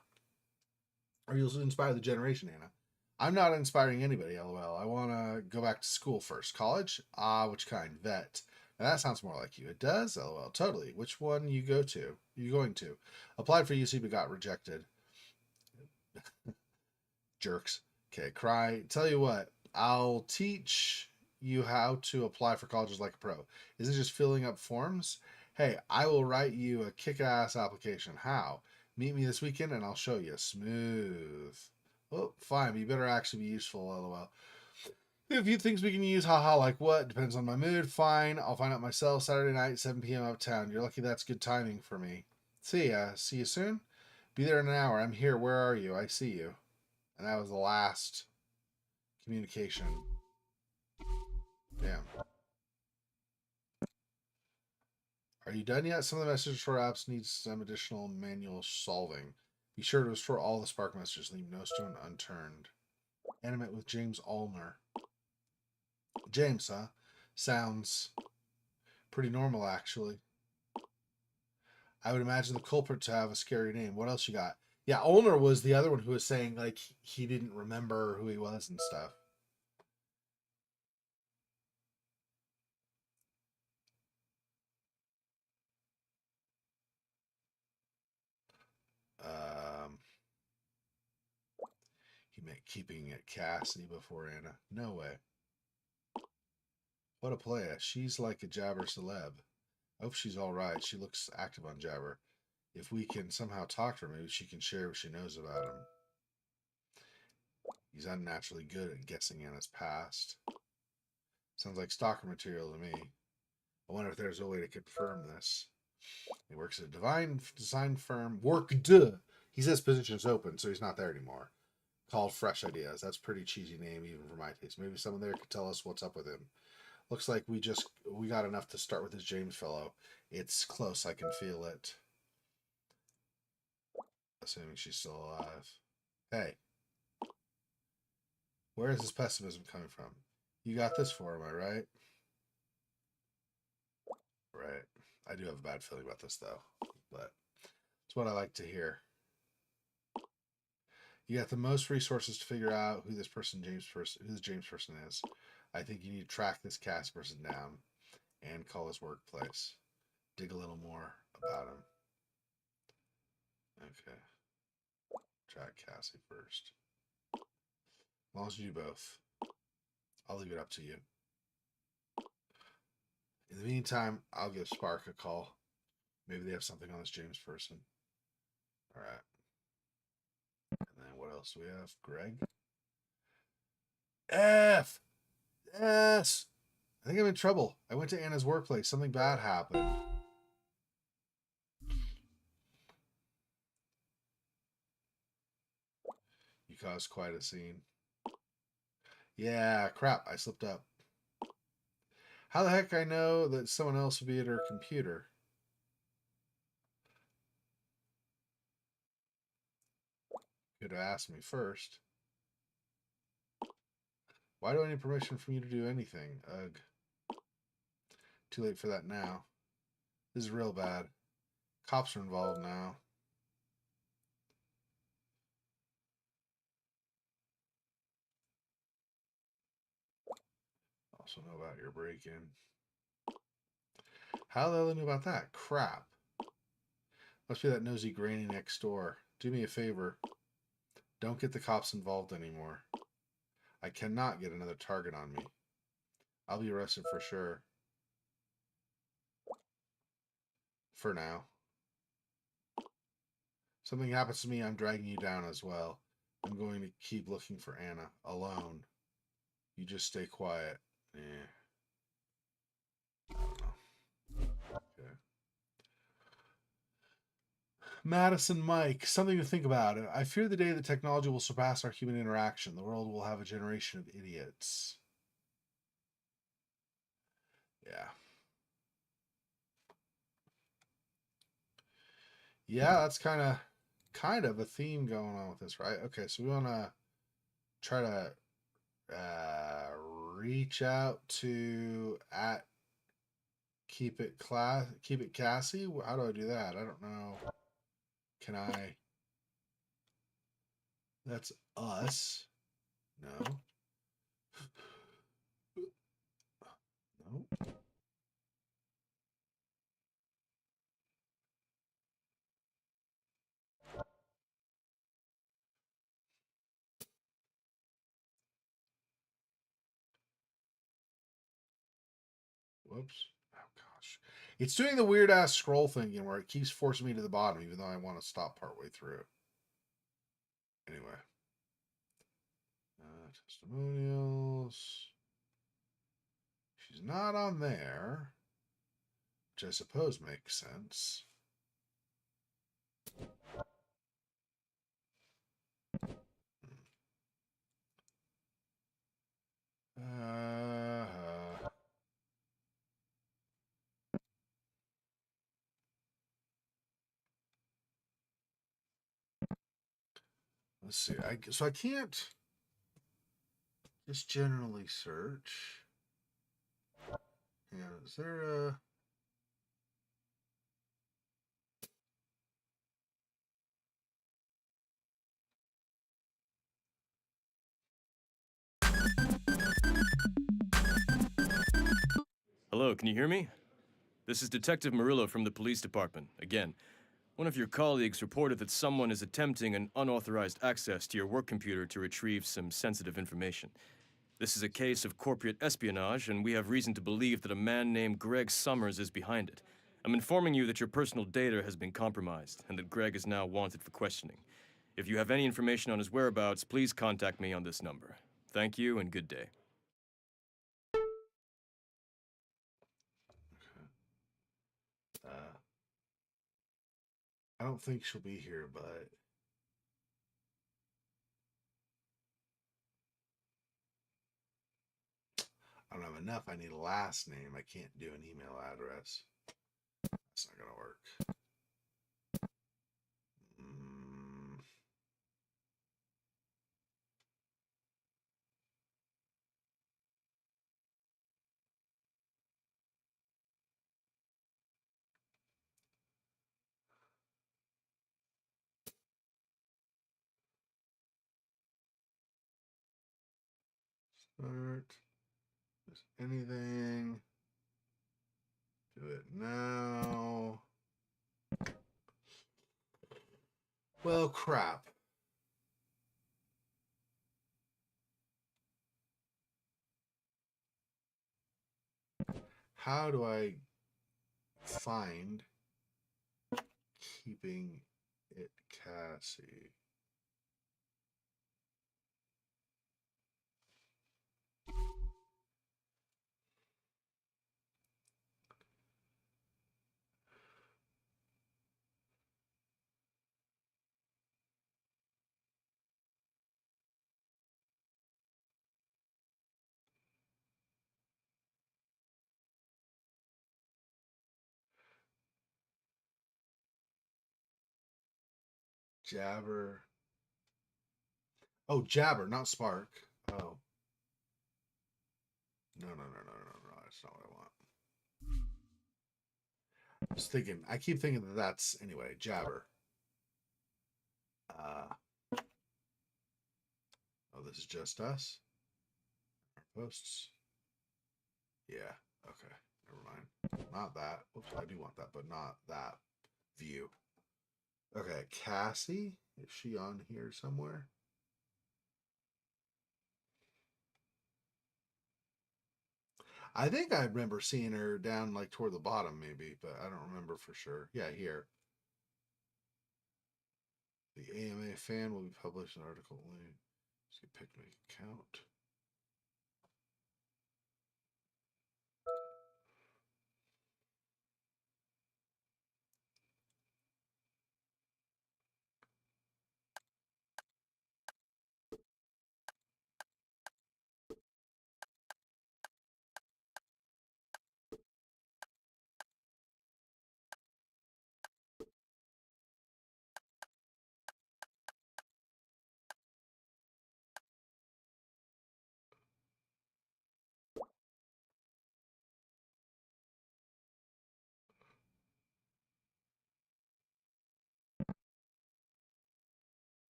Or you'll inspire the generation, Anna. I'm not inspiring anybody, lol. I want to go back to school first. College? Ah, which kind? Vet. Now that sounds more like you. It does? Lol, totally. Which one you go to? You going to? Applied for UC but got rejected. Jerks. Okay, cry. Tell you what, I'll teach you how to apply for colleges like a pro. Is it just filling up forms? Hey, I will write you a kick-ass application. How? Meet me this weekend and I'll show you. Smooth. Oh, fine, but you better actually be useful, lol. A few things we can use, haha, like what? Depends on my mood. Fine, I'll find out myself. Saturday night, 7 p.m. uptown. You're lucky that's good timing for me. See ya. See you soon? Be there in an hour. I'm here. Where are you? I see you. And that was the last communication. Damn. Are you done yet? Some of the message restore apps need some additional manual solving. Be sure to restore all the Spark messages. Leave no stone unturned. Animate with James Allner. James, huh? Sounds pretty normal, actually. I would imagine the culprit to have a scary name. What else you got? Yeah, Allner was the other one who was saying, like, he didn't remember who he was and stuff. He meant keeping it Cassidy before Anna. No way. What a playa. She's like a Jabber celeb. I hope she's all right. She looks active on Jabber. If we can somehow talk to her, maybe she can share what she knows about him. He's unnaturally good at guessing Anna's past. Sounds like stalker material to me. I wonder if there's a way to confirm this. He works at a divine design firm. Worked. He says position's open, so he's not there anymore. Called Fresh Ideas. That's a pretty cheesy name, even for my taste. Maybe someone there could tell us what's up with him. Looks like we got enough to start with this James fellow. It's close. I can feel it. Assuming she's still alive. Hey. Where is this pessimism coming from? You got this for him, am I right? Right. I do have a bad feeling about this, though. But it's what I like to hear. You got the most resources to figure out who this James person is. I think you need to track this cast person down and call his workplace. Dig a little more about him. Okay. Track Cassie first. As long as you do both. I'll leave it up to you. In the meantime, I'll give Spark a call. Maybe they have something on this James person. Alright. And then what else do we have? Greg? F! S! I think I'm in trouble. I went to Anna's workplace. Something bad happened. You caused quite a scene. Yeah, crap. I slipped up. How the heck I know that someone else will be at her computer? Could have asked me first. Why do I need permission from you to do anything? Ugh. Too late for that now. This is real bad. Cops are involved now. Also know about your break-in. How the hell they knew about that? Crap. Must be that nosy granny next door. Do me a favor. Don't get the cops involved anymore. I cannot get another target on me. I'll be arrested for sure. For now. Something happens to me, I'm dragging you down as well. I'm going to keep looking for Anna. Alone. You just stay quiet. Eh. I don't know. Okay. Madison Mike, something to think about. I fear the day that technology will surpass our human interaction. The world will have a generation of idiots. Yeah. Yeah, that's kind of a theme going on with this, right? Okay, so we want to try to reach out to at keep it Cassie. How do I do that? I don't know. Can I? That's us. No. No. Whoops. Oh gosh. It's doing the weird ass scroll thing again where it keeps forcing me to the bottom even though I want to stop partway through. Anyway. Testimonials. She's not on there, which I suppose makes sense. Uh, let's see. So I can't just generally search. Yeah, is there a? Hello, can you hear me? This is Detective Murillo from the police department. Again, one of your colleagues reported that someone is attempting an unauthorized access to your work computer to retrieve some sensitive information. This is a case of corporate espionage, and we have reason to believe that a man named Greg Summers is behind it. I'm informing you that your personal data has been compromised, and that Greg is now wanted for questioning. If you have any information on his whereabouts, please contact me on this number. Thank you, and good day. I don't think she'll be here, but I don't have enough. I need a last name. I can't do an email address. That's not gonna work. Start. Just anything. Do it now. Well, crap. How do I find keeping it Cassie? Jabber. Oh, Jabber, not Spark. Oh. No. That's not what I want. I was thinking, I keep thinking that that's, anyway, Jabber. Oh, this is just us? Our posts? Yeah, okay. Never mind. Not that. Oops, I do want that, but not that view. Okay, Cassie? Is she on here somewhere? I think I remember seeing her down like toward the bottom, maybe, but I don't remember for sure. Yeah, here. The AMA fan will be published an article. See, pick my account.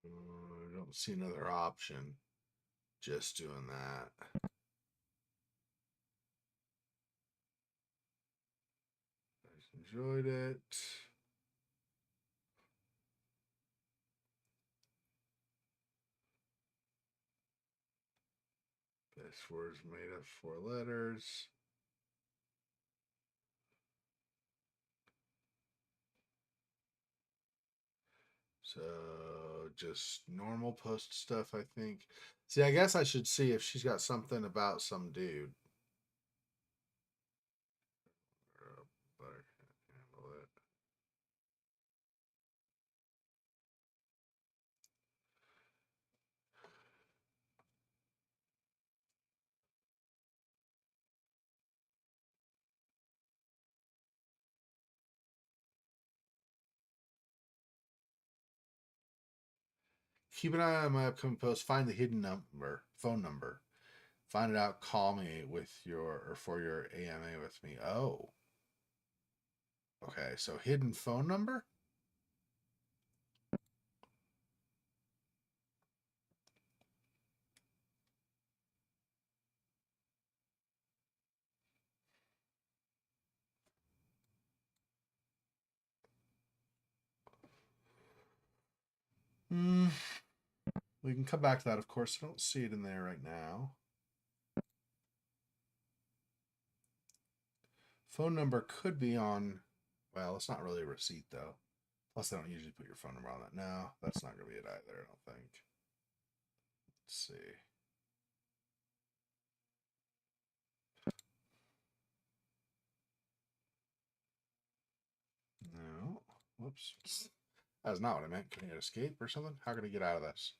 I don't see another option. Just doing that. I enjoyed it. This word's made of 4 letters. So just normal post stuff, I think. See, I guess I should see if she's got something about some dude. But I can't handle it. Keep an eye on my upcoming post. Find the hidden phone number. Find it out. Call me with your for your AMA with me. Oh, okay. So hidden phone number. We can come back to that, of course. I don't see it in there right now. Phone number could be on. Well, it's not really a receipt though. Plus, they don't usually put your phone number on that. No, that's not going to be it either, I don't think. Let's see. No. Whoops. That's not what I meant. Can I escape or something? How can I get out of this?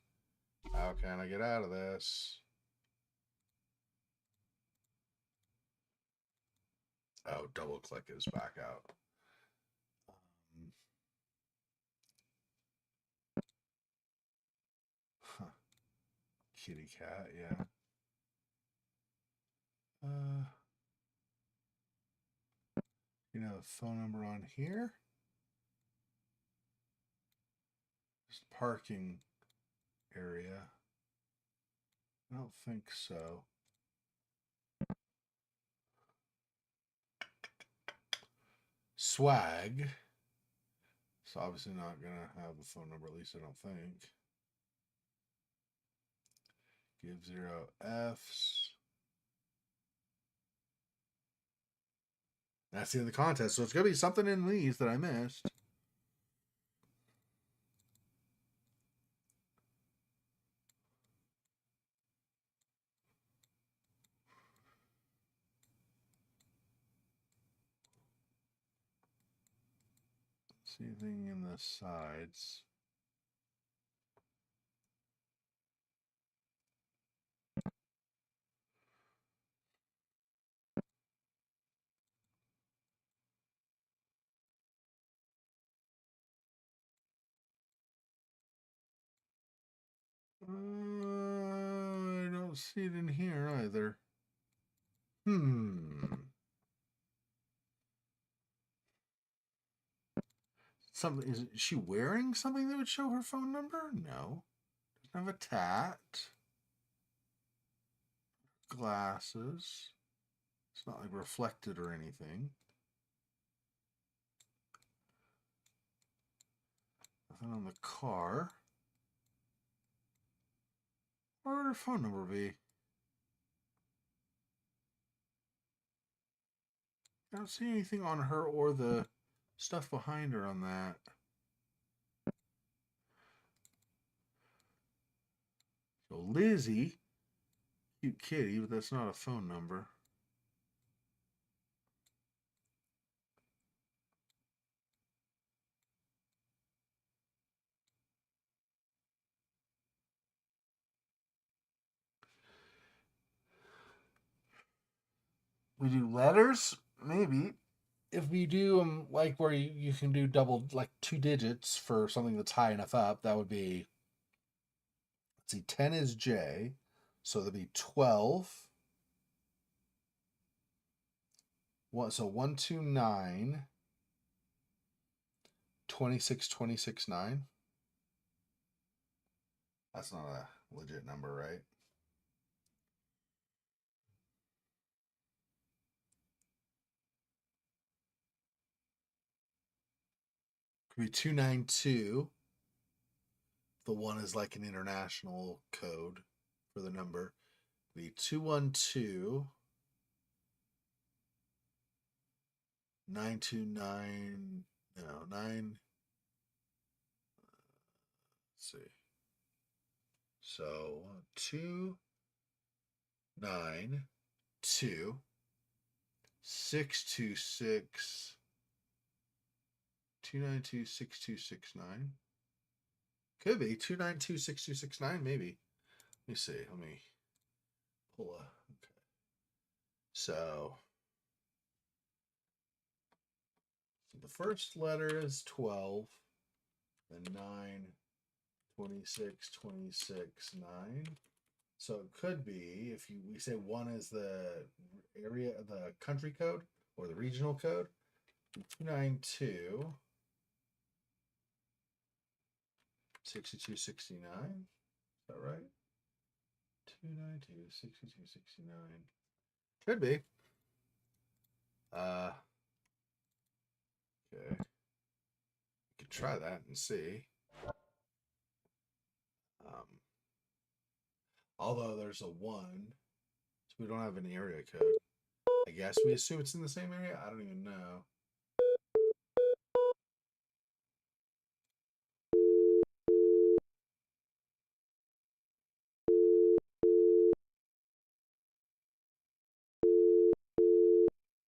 How can I get out of this? Oh, double click is back out. Huh. Kitty cat, yeah. You know, the phone number on here. Just parking area. I don't think so. Swag. It's obviously not going to have a phone number, at least I don't think. Give 0 Fs. That's the end of the contest. So it's going to be something in these that I missed. See anything in the sides? I don't see it in here either. Something, is she wearing something that would show her phone number? No. Doesn't have a tat. Glasses. It's not like reflected or anything. Nothing on the car. Where would her phone number be? I don't see anything on her or the stuff behind her on that. So Lizzie, cute kitty, but that's not a phone number. We do letters? Maybe. If we do them like where you can do double, like 2 digits for something that's high enough up, that would be, let's see, 10 is J. So that'd be 12. So 129, 26, 26, 9. That's not a legit number, right? Could be 292. The one is like an international code for the number. Be 212 929. No, 9. Let's see. So 292 626 292 6269. Could be 292 6269, maybe. Let me see. Let me pull a. Okay. So the first letter is 12, then 9, 26, 26, 9. So it could be, if we say 1 is the area, the country code or the regional code, 292 6269. Is that right? 292 6269. Could be. Okay. We could try that and see. Although there's a 1, so we don't have an area code. I guess we assume it's in the same area. I don't even know.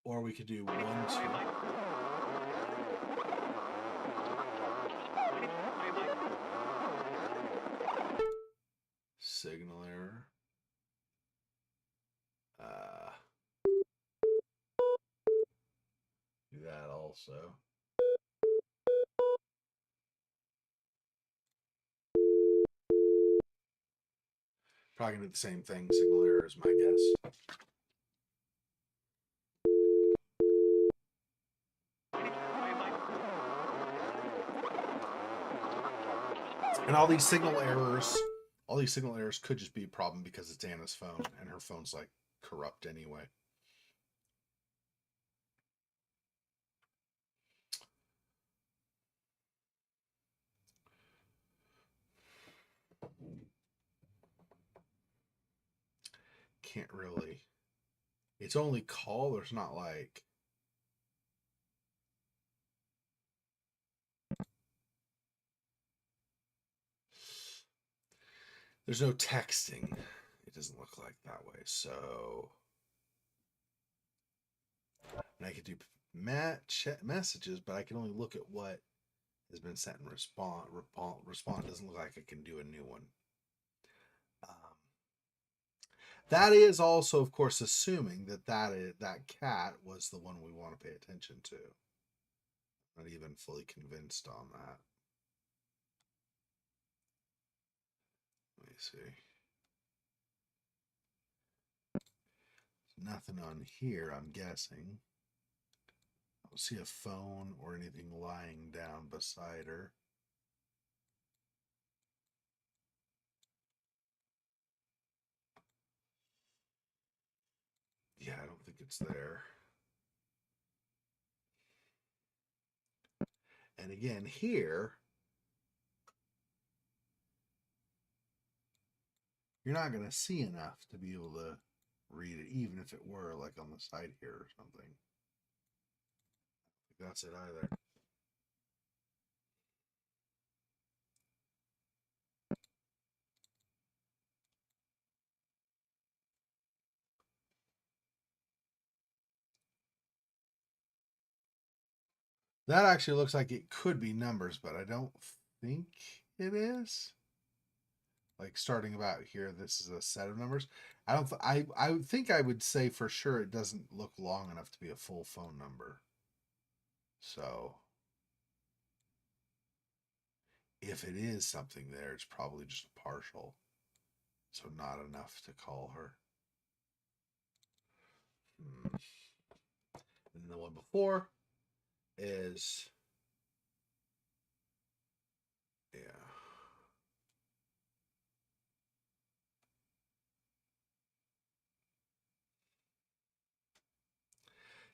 Or we could do 1, 2. Signal error. Do that also. Probably gonna do the same thing. Signal error is my guess. And all these signal errors could just be a problem because it's Anna's phone and her phone's like corrupt anyway. Can't really. It's only call. There's not like. There's no texting. It doesn't look like that way. So. And I could do messages, but I can only look at what has been sent and respond. Respond doesn't look like I can do a new one. That is also, of course, assuming that cat was the one we want to pay attention to. Not even fully convinced on that. Let me see. There's nothing on here, I'm guessing. I don't see a phone or anything lying down beside her. Yeah, I don't think it's there. And again, here, you're not going to see enough to be able to read it, even if it were like on the side here or something. I think that's it either. That actually looks like it could be numbers, but I don't think it is. Like starting about here, this is a set of numbers. I don't. I would think I would say for sure it doesn't look long enough to be a full phone number. So if it is something there, it's probably just a partial. So not enough to call her. And the one before is, yeah.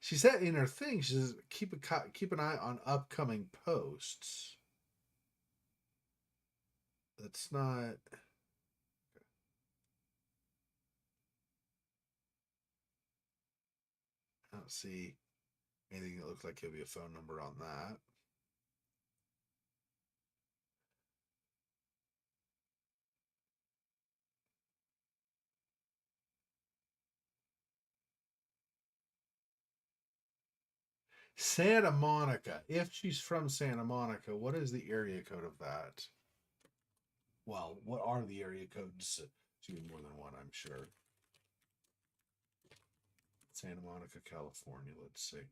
She said in her thing, she says, keep an eye on upcoming posts. That's not. I don't see anything that looks like it'll be a phone number on that. Santa Monica. If she's from Santa Monica, what is the area code of that? Well, what are the area codes? Should be more than one, I'm sure. Santa Monica, California. Let's see.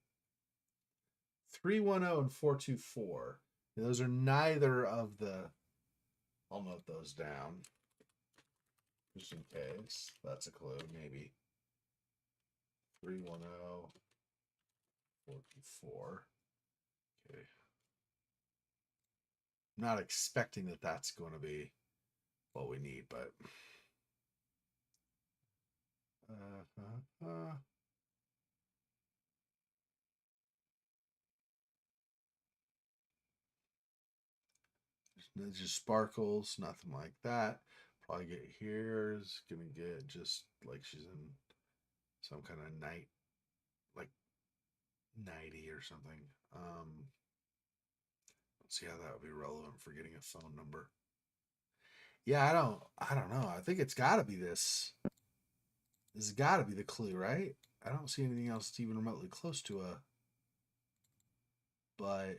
310 and 424. Those are neither of the. I'll note those down. Just in case. That's a clue, maybe. 310, 424. Okay. I'm not expecting that that's going to be what we need, but. It just sparkles, nothing like that. Probably get here is gonna get just like she's in some kind of night, like 90 or something. Let's see how that would be relevant for getting a phone number. Yeah, I don't know. I think it's got to be this. This has got to be the clue, right? I don't see anything else that's even remotely close to a. But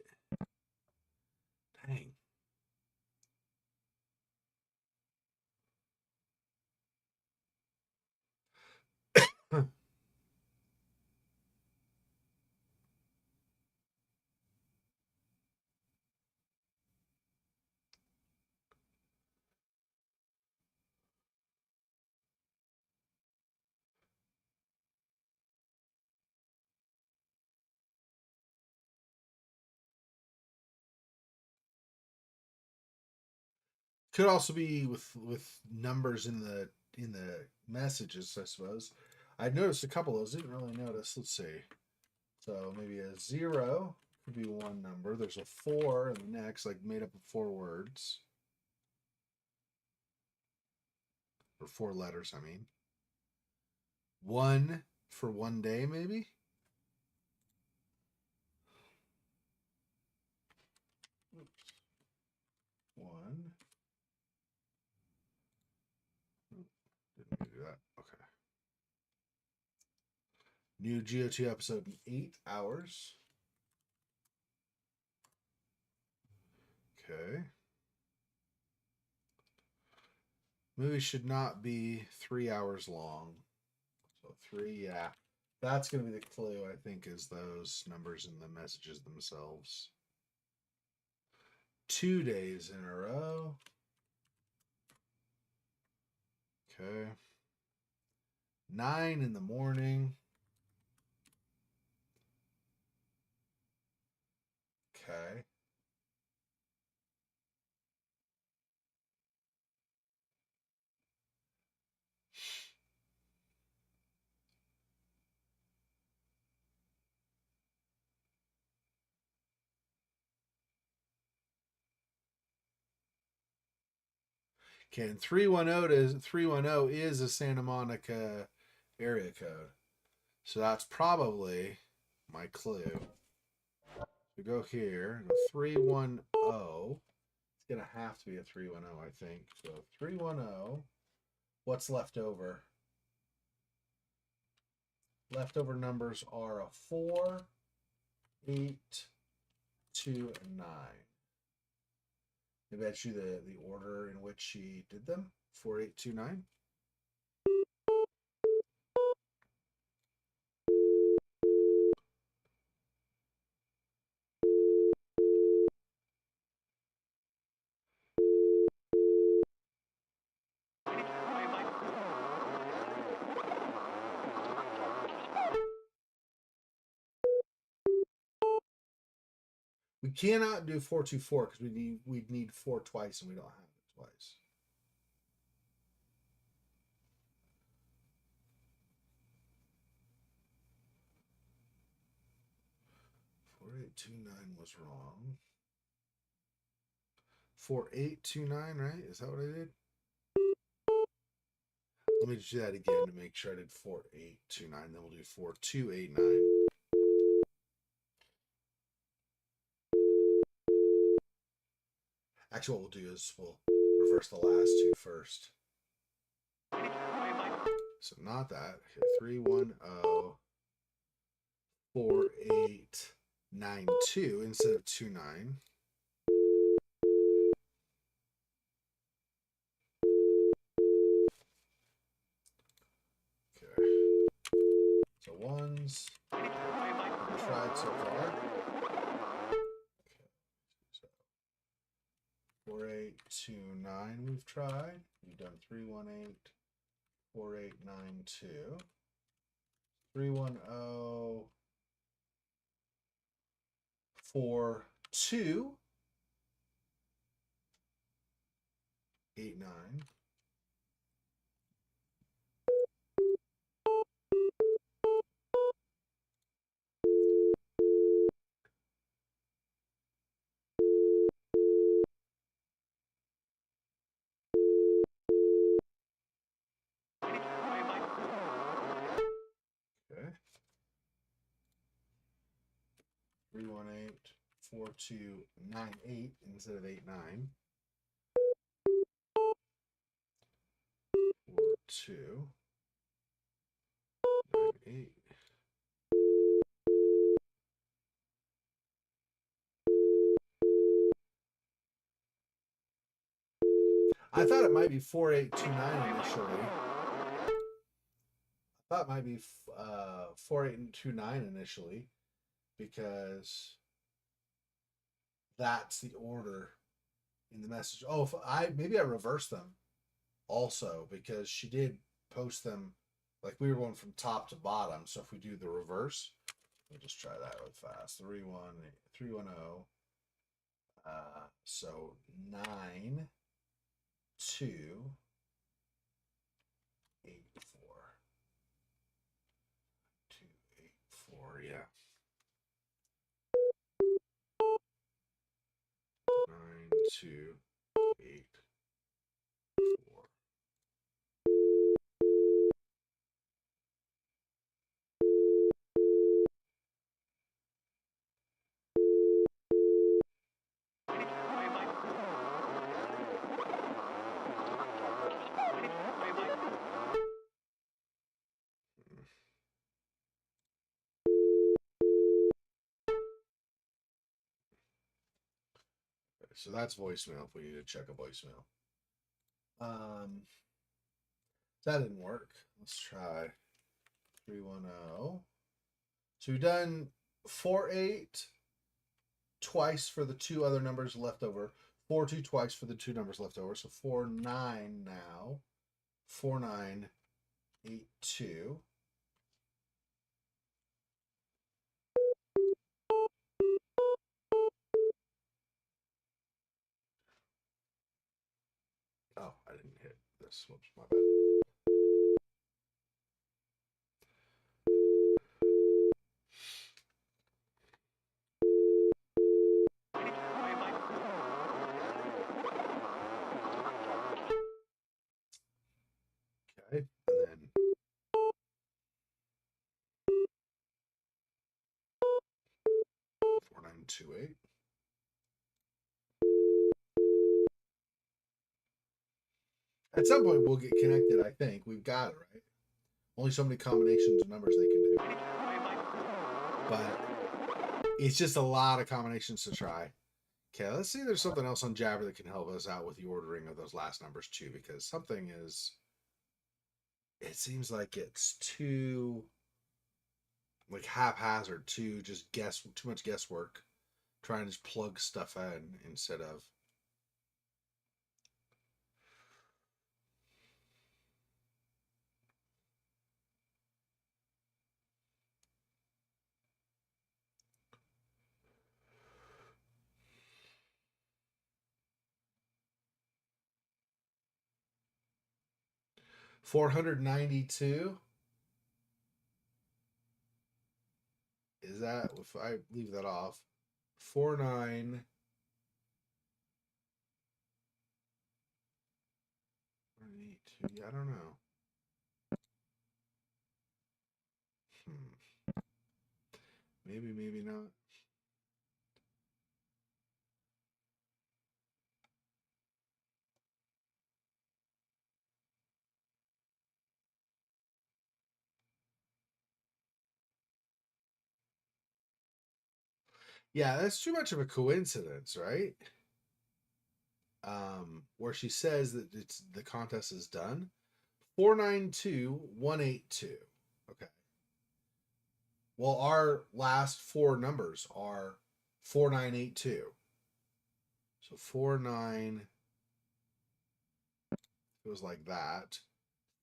dang. Could also be with numbers in the messages, I suppose. I noticed a couple of those. Didn't really notice. Let's see. So maybe a 0 could be one number. There's a 4 in the next, like made up of 4 words. Or 4 letters, I mean. 1 for one day, maybe? Oops. 1. Didn't mean to do that. Okay. New GOT episode in 8 hours. Okay. Movie should not be 3 hours long. So 3, yeah. That's going to be the clue, I think, is those numbers in the messages themselves. 2 days in a row. Okay. 9 in the morning. Okay. Okay, and 310 is a Santa Monica area code. So that's probably my clue. We go here, 310. It's going to have to be a 310, I think. So 310. What's left over? Leftover numbers are a 4, 8, 2, and 9. Maybe I show you the order in which she did them. 4, 8, 2, 9. We cannot do 424 because we'd need 4 twice and we don't have it twice. 4829 was wrong. 4829, right? Is that what I did? Let me just do that again to make sure I did 4829. Then we'll do 4289. Actually, what we'll do is we'll reverse the last two first. So not that. Okay, 310 4892 instead of 29. Okay. So ones tried so far. Okay. So 4829 we've tried. We've done 318 4892. 310 4289. Okay. 318 4298 instead of 89. 4298. I thought it might be 4829 initially. I thought it might be 4829 initially because that's the order in the message. Oh, if maybe I reversed them also because she did post them like we were going from top to bottom. So if we do the reverse, we'll just try that really fast. 310. So 9 2 8 4 2 8 4. Yeah. 9 2 8 4. So that's voicemail if we need to check a voicemail. That didn't work. Let's try 310. So we've done 48 twice for the two other numbers left over. 42 twice for the two numbers left over. So 49 now. 4982. Oh, I didn't hit this. Whoops, my bad. Okay, and then 4928. At some point, we'll get connected, I think. We've got it, right? Only so many combinations of numbers they can do. But it's just a lot of combinations to try. Okay, let's see if there's something else on Jabber that can help us out with the ordering of those last numbers too, because something is... It seems like it's too... like haphazard, too much guesswork. Trying to just plug stuff in instead of... $492. Is that, if I leave that off, 49. Yeah, I don't know. Maybe, maybe not. Yeah, that's too much of a coincidence, right? Where she says that it's the contest is done. 492182. Okay. Well, our last four numbers are 4982. So 49 goes like that.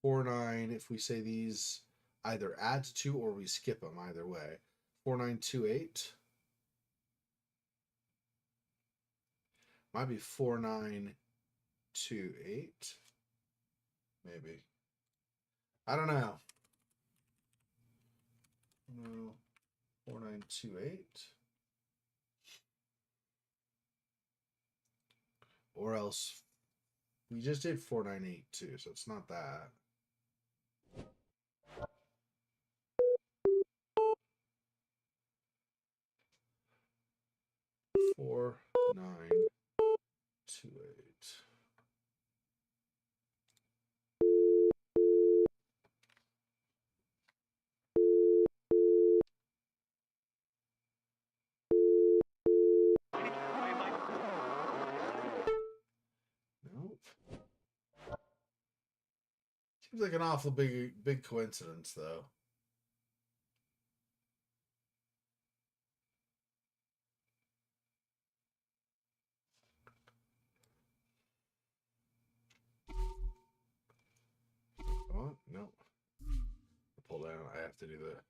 49, if we say these either add to 2 or we skip them, either way. 4928. Might be 4928. Maybe. I don't know. No. 4928. Or else we just did 4982, so it's not that. Four, 928. Nope. Seems like an awful big coincidence, though. Oh, no. Pull down. I have to do the.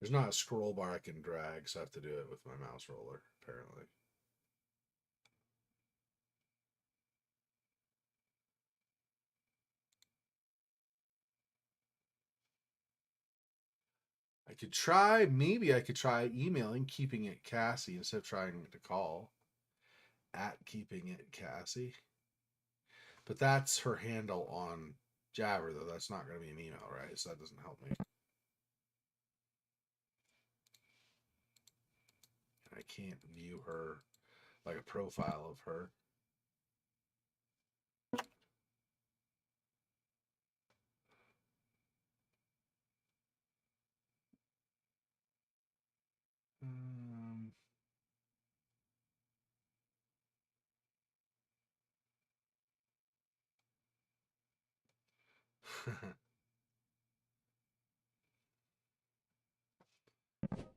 There's not a scroll bar I can drag, so I have to do it with my mouse roller, apparently. Maybe I could try emailing, keeping it Cassie, instead of trying to call at keeping it Cassie. But that's her handle on Jabber, though. That's not going to be an email, right? So that doesn't help me. I can't view her, like a profile of her.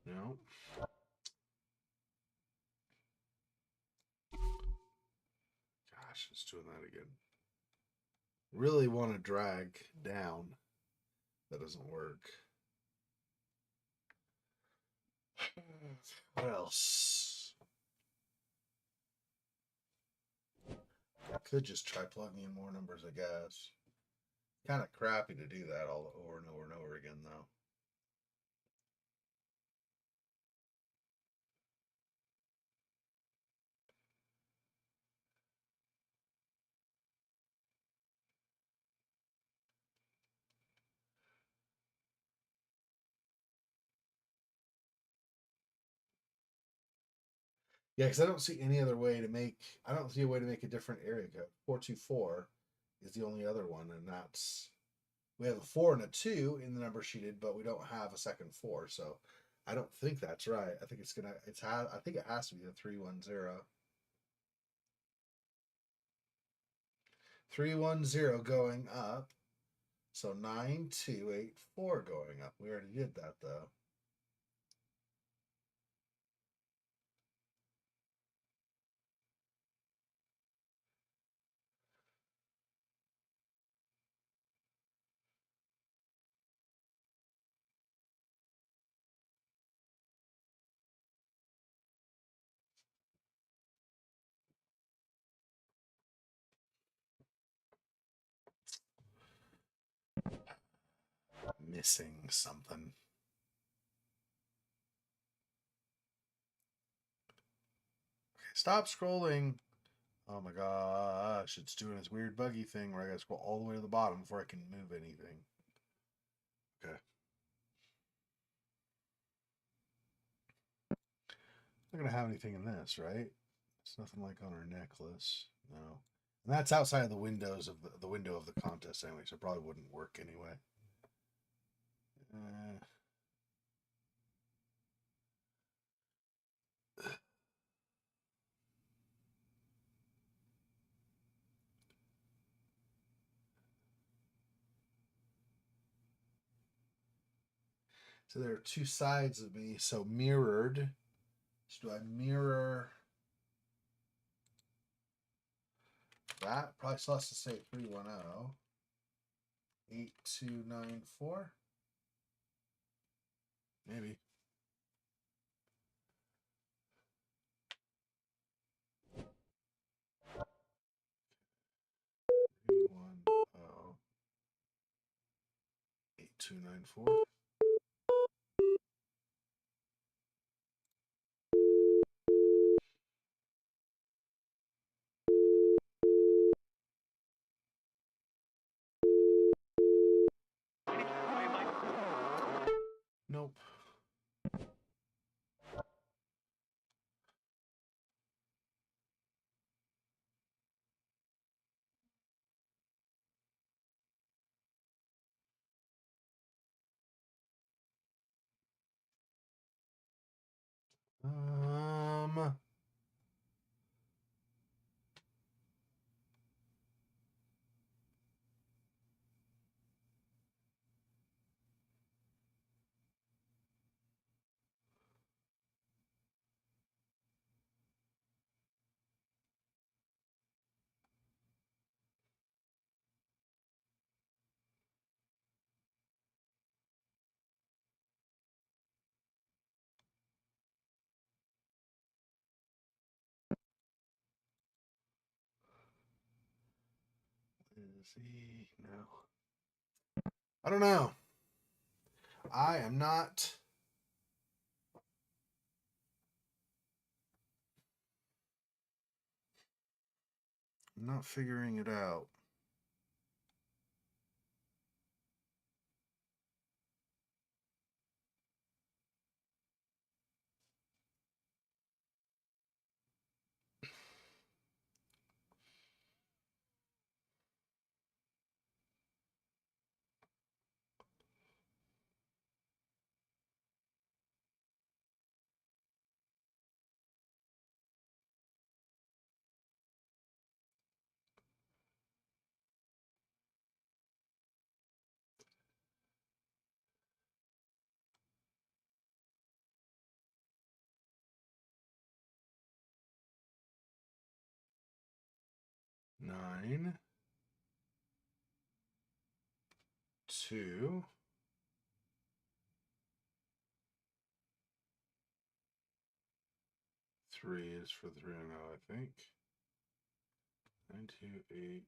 No. Gosh, it's doing that again. Really want to drag down. That doesn't work. What else? I could just try plugging in more numbers, I guess. Kind of crappy to do that all over and over and over again, though. Yeah, because I don't see any other way to make. I don't see a way to make a different area code. 424 is the only other one, and that's we have a 4 and a 2 in the number sheeted, but we don't have a second 4. So I don't think that's right. I think I think it has to be the 310. 310 going up. So 9284 going up. We already did that though. Missing something. Stop scrolling. Oh my gosh, it's doing this weird buggy thing where I gotta scroll all the way to the bottom before I can move anything. Okay. Not gonna have anything in this, right? It's nothing like on our necklace. No. And that's outside of the windows of the window of the contest anyway, so it probably wouldn't work anyway. So there are two sides of me. So mirrored. So do I mirror that? Probably still has to say 310. 8294. Maybe. One, 8294. Nope. Um. No. I don't know. I am not. I'm not figuring it out. Nine. 2. 3 is for 310, I think. 928.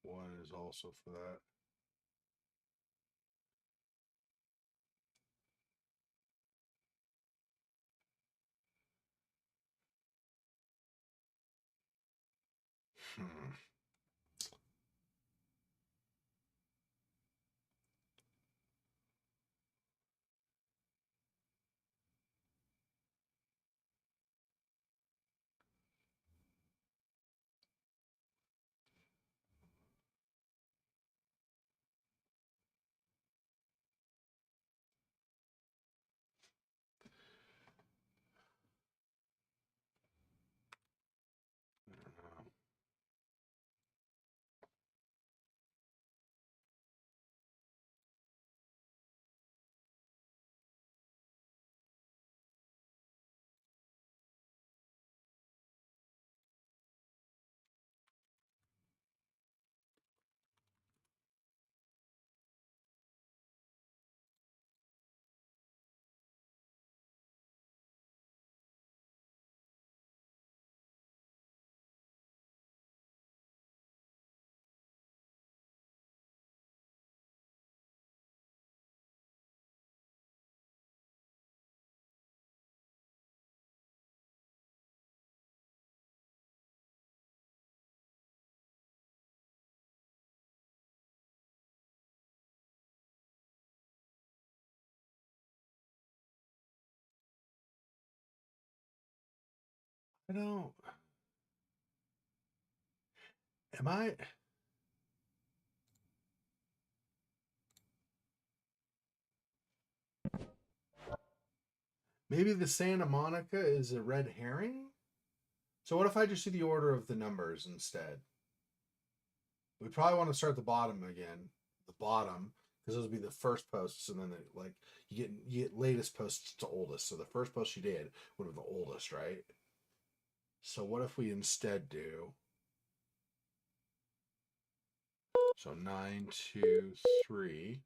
1 is also for that. Hmm. I don't know. I don't. Am I? Maybe the Santa Monica is a red herring? So what if I just do the order of the numbers instead? We probably want to start the bottom again. The bottom, because those would be the first posts, and then like you get latest posts to oldest. So the first post you did would have the oldest, right? So what if we instead do so 923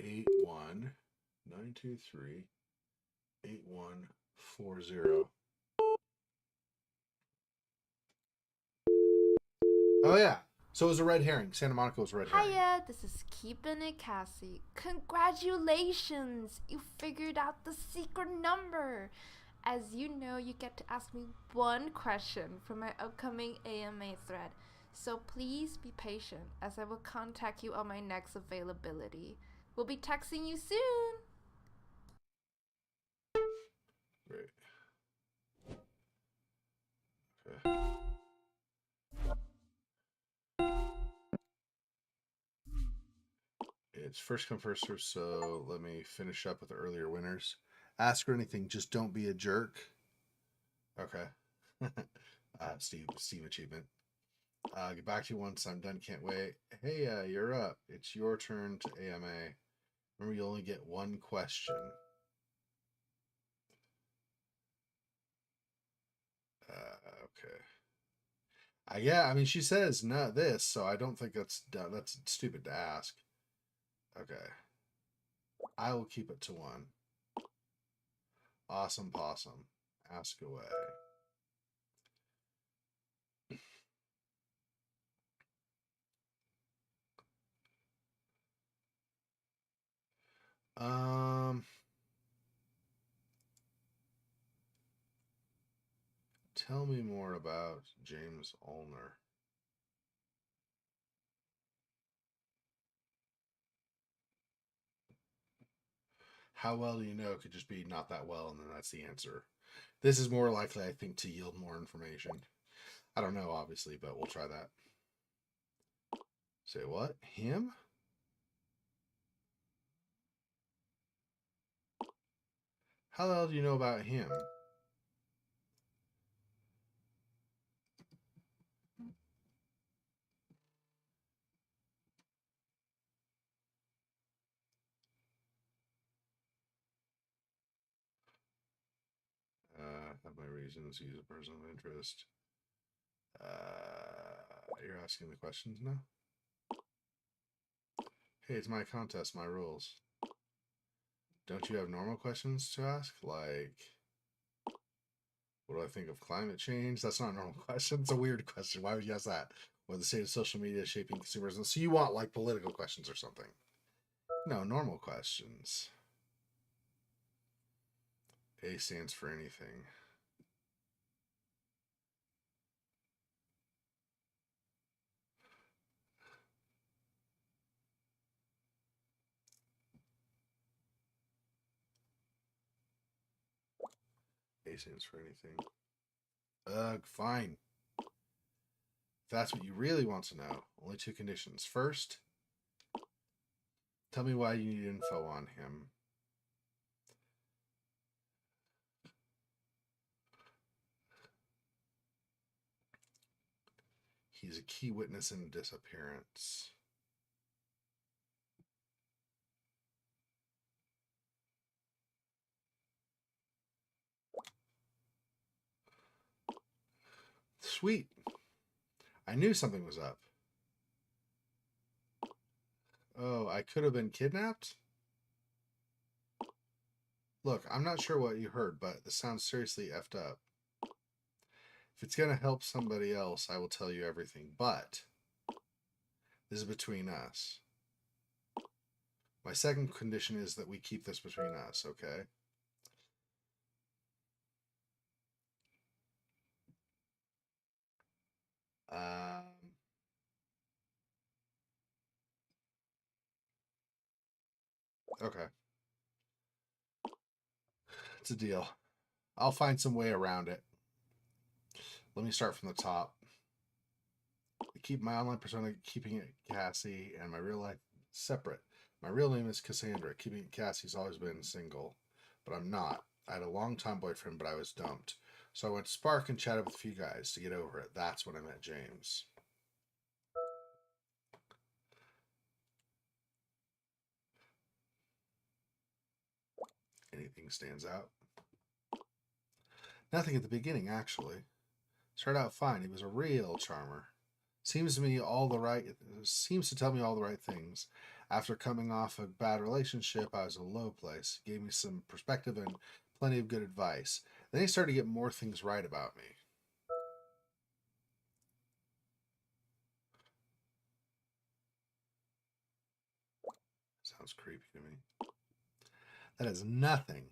81 923 8140. Oh yeah. So it was a red herring. Santa Monica was a red herring. Hiya, this is Keepin' It Cassie. Congratulations! You figured out the secret number! As you know, you get to ask me one question for my upcoming AMA thread. So please be patient as I will contact you on my next availability. We'll be texting you soon! Great. Okay. It's first come, first serve, so let me finish up with the earlier winners. Ask her anything, just don't be a jerk. Okay. Steve achievement. Get back to you once I'm done, can't wait. Hey, you're up. It's your turn to AMA. Remember, you only get one question. Okay. Yeah, I mean, she says not this, so I don't think that's stupid to ask. Okay. I will keep it to one. Awesome possum. Ask away. Tell me more about James Olner. How well do you know could just be not that well, and then that's the answer. This is more likely, I think, to yield more information. I don't know, obviously, but we'll try that. Say what? Him? How the hell do you know about him? Have my reasons. He's a person of interest. You're asking the questions now? Hey, it's my contest, my rules. Don't you have normal questions to ask? Like, what do I think of climate change? That's not a normal question. It's a weird question. Why would you ask that? Or the state of social media shaping consumerism. So you want like political questions or something? No, normal questions. A stands for anything. A stands for anything. Ugh, fine. If that's what you really want to know, only two conditions. First, tell me why you need info on him. He's a key witness in a disappearance. Sweet. I knew something was up. Oh, I could have been kidnapped? Look, I'm not sure what you heard, but this sounds seriously effed up. If it's going to help somebody else, I will tell you everything. But this is between us. My second condition is that we keep this between us, okay? Okay. It's a deal. I'll find some way around it. Let me start from the top. I keep my online persona, keeping it Cassie, and my real life separate. My real name is Cassandra. Keeping it Cassie's always been single, but I'm not. I had a long-time boyfriend, but I was dumped. So I went to Spark and chatted with a few guys to get over it. That's when I met James. Anything stands out? Nothing at the beginning, actually. Started out fine. He was a real charmer. Seems to tell me all the right things. After coming off a bad relationship, I was in a low place. He gave me some perspective and plenty of good advice. Then he started to get more things right about me. Sounds creepy to me. That is nothing.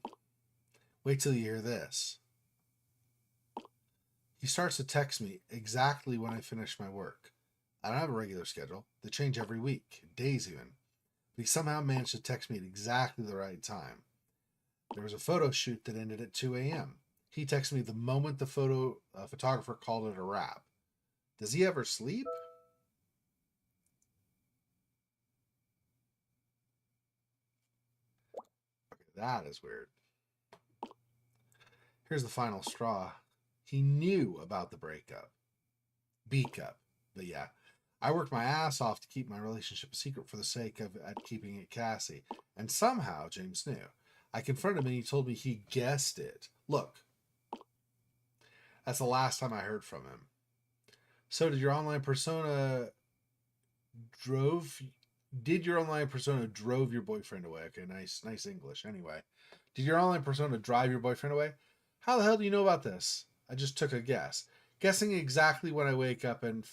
Wait till you hear this. He starts to text me exactly when I finish my work. I don't have a regular schedule. They change every week, days even. But he somehow managed to text me at exactly the right time. There was a photo shoot that ended at 2 a.m. He texted me the moment the photographer called it a wrap. Does he ever sleep? Okay, that is weird. Here's the final straw. He knew about the breakup. But yeah. I worked my ass off to keep my relationship a secret for the sake of keeping it Cassie. And somehow James knew. I confronted him and he told me he guessed it. Look, that's the last time I heard from him. So did your online persona drove your boyfriend away? Okay, nice English. Anyway, did your online persona drive your boyfriend away? How the hell do you know about this? I just took a guess. Guessing exactly when I wake up and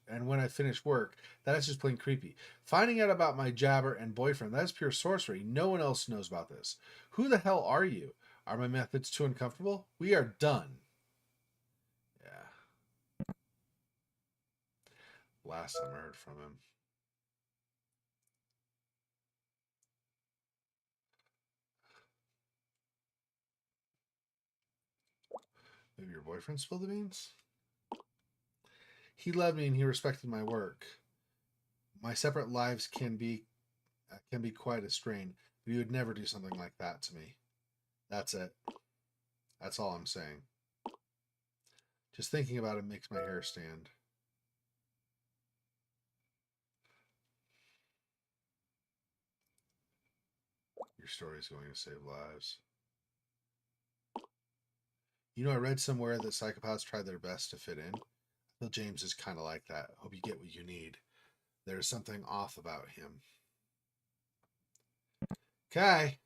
when I finish work, that is just plain creepy. Finding out about my jabber and boyfriend, that is pure sorcery. No one else knows about this. Who the hell are you? Are my methods too uncomfortable? We are done. Yeah. Last time I heard from him. Maybe your boyfriend spilled the beans? He loved me and he respected my work. My separate lives can be quite a strain, but he would never do something like that to me. That's it. That's all I'm saying. Just thinking about it makes my hair stand. Your story is going to save lives. You know, I read somewhere that psychopaths try their best to fit in. I feel James is kind of like that. Hope you get what you need. There's something off about him. Okay.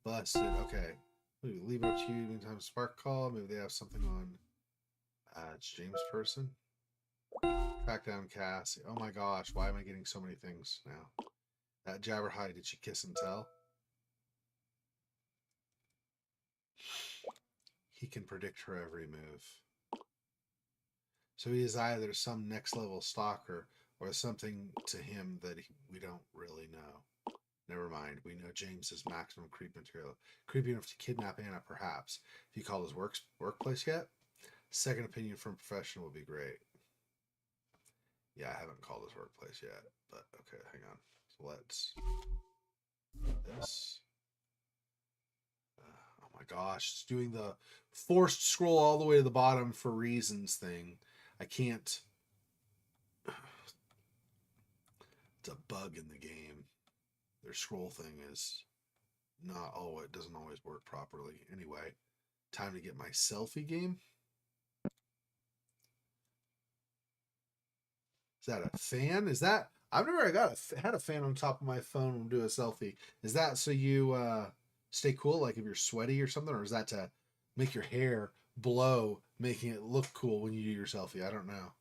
Busted. Okay. Leave it up to you. Meantime, Spark call. Maybe they have something on. It's James' person. Track down Cassie. Oh my gosh, why am I getting so many things now? That Jabber High, did she kiss and tell? He can predict her every move. So he is either some next level stalker or something to him that we don't really know. Never mind, we know James is maximum creep material. Creepy enough to kidnap Anna, perhaps. If you call his workplace yet? Second opinion from a professional would be great. Yeah, I haven't called his workplace yet, but okay, hang on. So let's this. Oh my gosh, it's doing the forced scroll all the way to the bottom for reasons thing. I can't. It's a bug in the game. Their scroll thing is not. Oh, it doesn't always work properly. Anyway, time to get my selfie game. Is that a fan? Is that I've never had a fan on top of my phone and do a selfie. Is that so you stay cool, like if you're sweaty or something, or is that to make your hair blow, making it look cool when you do your selfie? I don't know.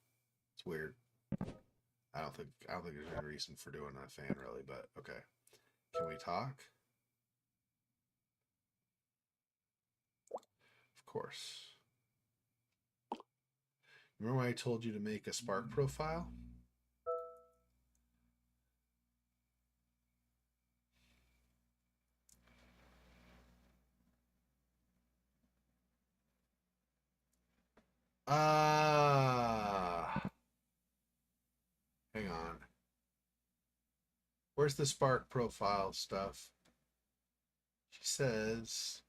It's weird. I don't think there's any reason for doing a fan really, but okay. Can we talk? Of course. Remember when I told you to make a Spark profile? Hang on. Where's the Spark profile stuff? She says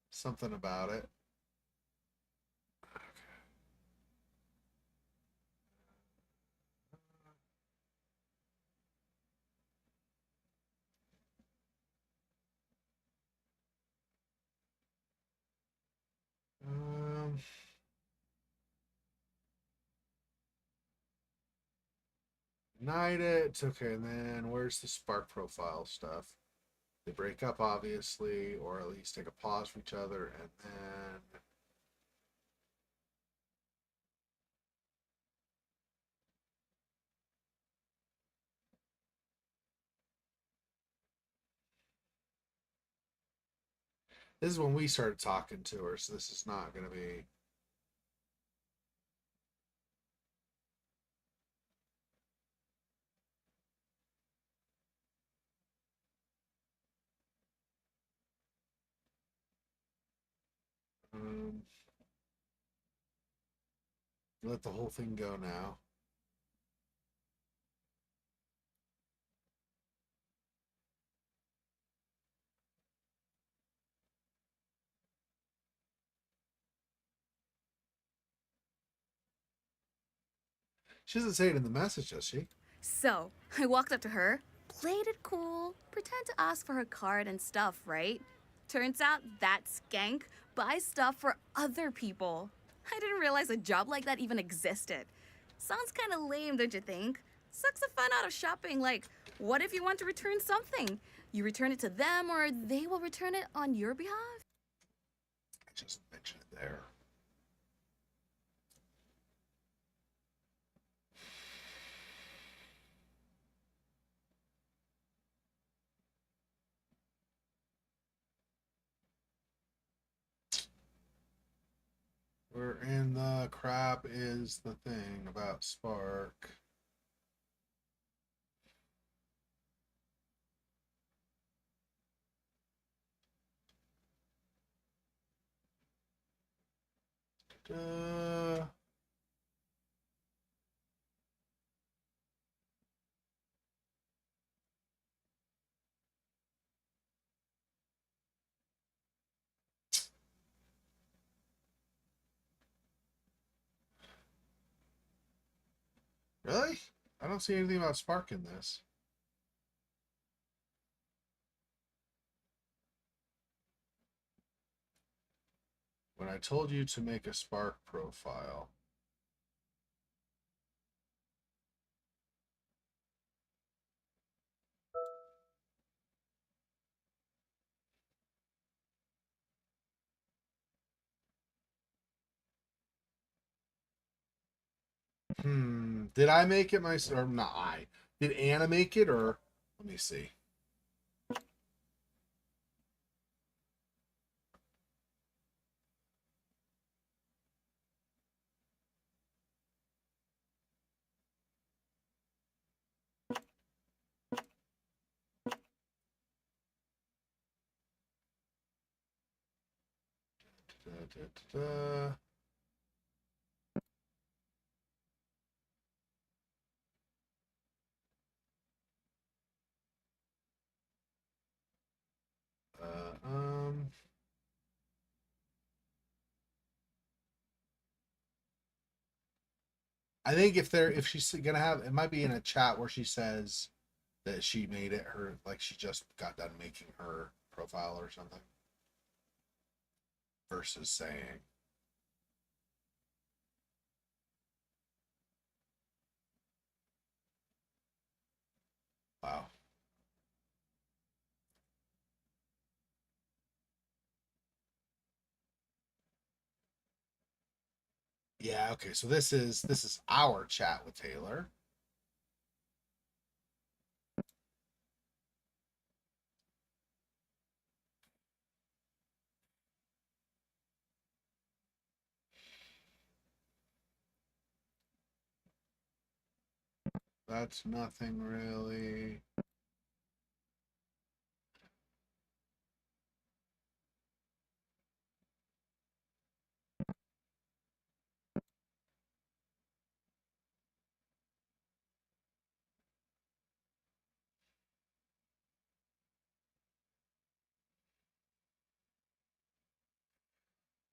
something about it. Um, Ignite it. Okay, and then where's the Spark profile stuff? They break up, obviously, or at least take a pause from each other, and then. This is when we started talking to her, so this is not going to be. Um, let the whole thing go now. She doesn't say it in the message, does she? So, I walked up to her, played it cool, pretend to ask for her card and stuff, right? Turns out that skank buys stuff for other people. I didn't realize a job like that even existed. Sounds kind of lame, don't you think? Sucks the fun out of shopping. Like, what if you want to return something? You return it to them, or they will return it on your behalf? I just mentioned it there. Where in the crap is the thing about Spark? Da. Really? I don't see anything about Spark in this. When I told you to make a Spark profile. Did I make it myself? Or not I. Did Anna make it, or let me see. Da, da, da, da. Uh, um. I think if she's gonna have, it might be in a chat where she says that she made it her, like she just got done making her profile or something, versus saying. Wow. Yeah, okay. So this is our chat with Taylor. That's nothing really.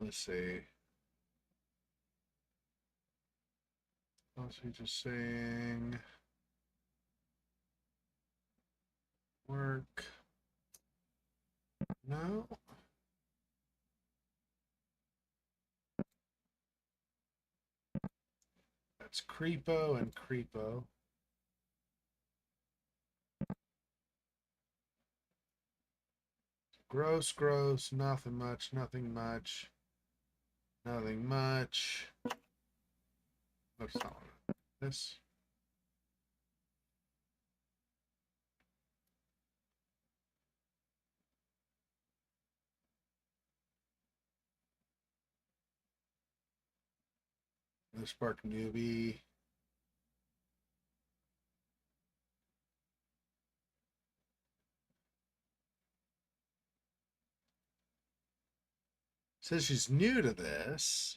Let's see. Let's see, just saying. Work. No. That's creepo and creepo. Gross, gross, nothing much, nothing much. Nothing much. That's not one. This. The Spark newbie. Says she's new to this.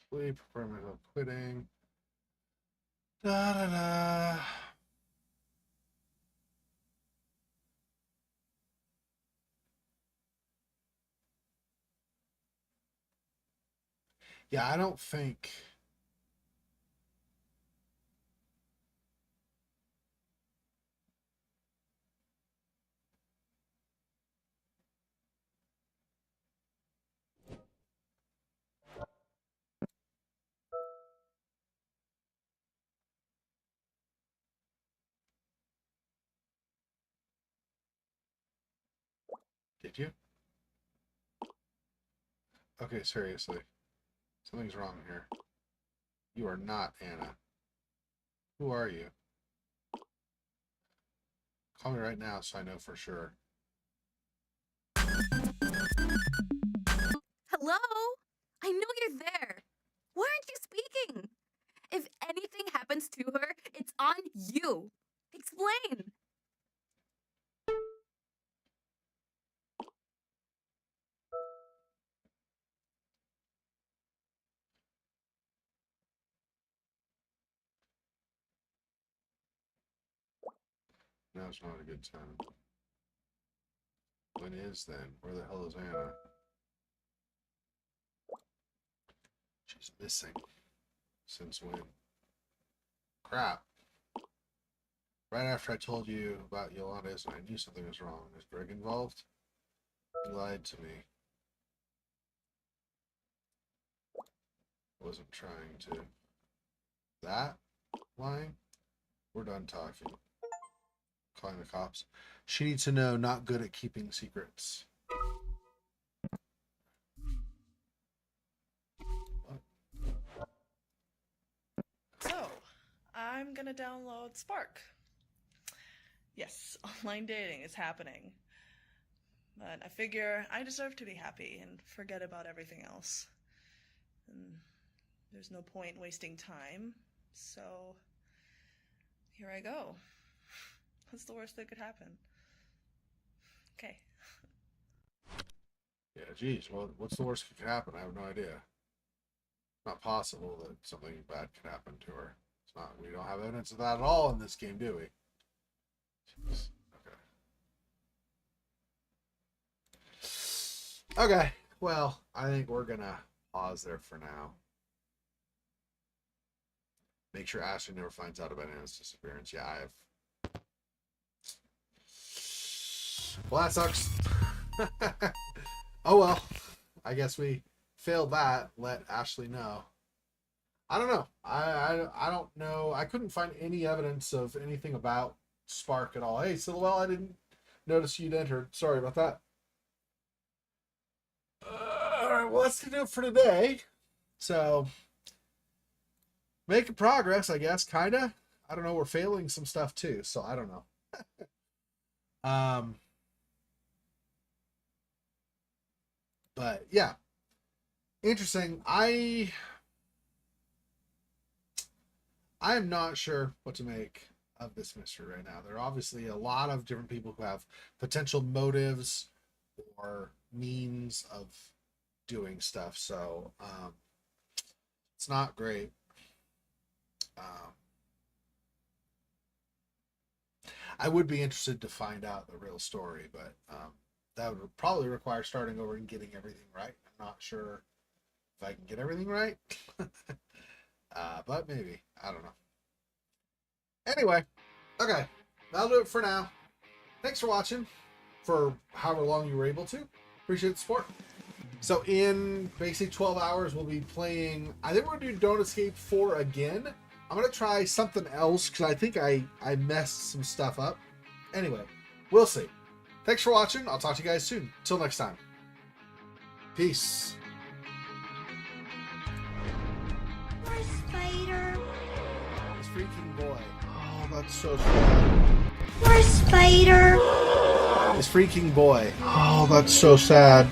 Sleep, prepare myself quitting. Da da da. Yeah, I don't think. Did you? Okay, seriously. Something's wrong here. You are not Anna. Who are you? Call me right now so I know for sure. Hello? I know you're there. Why aren't you speaking? If anything happens to her, it's on you. Explain. Now's not a good time. When is then? Where the hell is Anna? She's missing. Since when? Crap. Right after I told you about Yolanda's and I knew something was wrong. Is Greg involved? He lied to me. Wasn't trying to. That? Lying? We're done talking. Calling the cops. She needs to know not good at keeping secrets. What? So, I'm gonna download Spark. Yes, online dating is happening. But I figure I deserve to be happy and forget about everything else. And there's no point wasting time, so here I go. What's the worst that could happen? Okay. Yeah, geez. Well, what's the worst that could happen? I have no idea. Not possible that something bad could happen to her. It's not. We don't have evidence of that at all in this game, do we? Jeez. Okay. Okay. Well, I think we're gonna pause there for now. Make sure Ashley never finds out about Anna's disappearance. Yeah, I have. Well, that sucks. Oh well. I guess we failed that. Let Ashley know. I don't know. I don't know. I couldn't find any evidence of anything about Spark at all. Hey, Silwell, I didn't notice you'd entered. Sorry about that. All right, well, that's gonna do it for today. So, making progress, I guess, kinda. I don't know. We're failing some stuff too, so I don't know. But yeah, interesting. I am not sure what to make of this mystery right now. There are obviously a lot of different people who have potential motives or means of doing stuff. So it's not great. I would be interested to find out the real story, but that would probably require starting over and getting everything right. I'm not sure if I can get everything right, but maybe. I don't know. Anyway, okay, that'll do it for now. Thanks for watching for however long you were able to. Appreciate the support. So in basically 12 hours, we'll be playing, I think we're going to do Don't Escape 4 again. I'm going to try something else because I think I messed some stuff up. Anyway, we'll see. Thanks for watching. I'll talk to you guys soon. Till next time. Peace. Poor Spider. This freaking boy. Oh, that's so sad. Poor Spider. This freaking boy. Oh, that's so sad.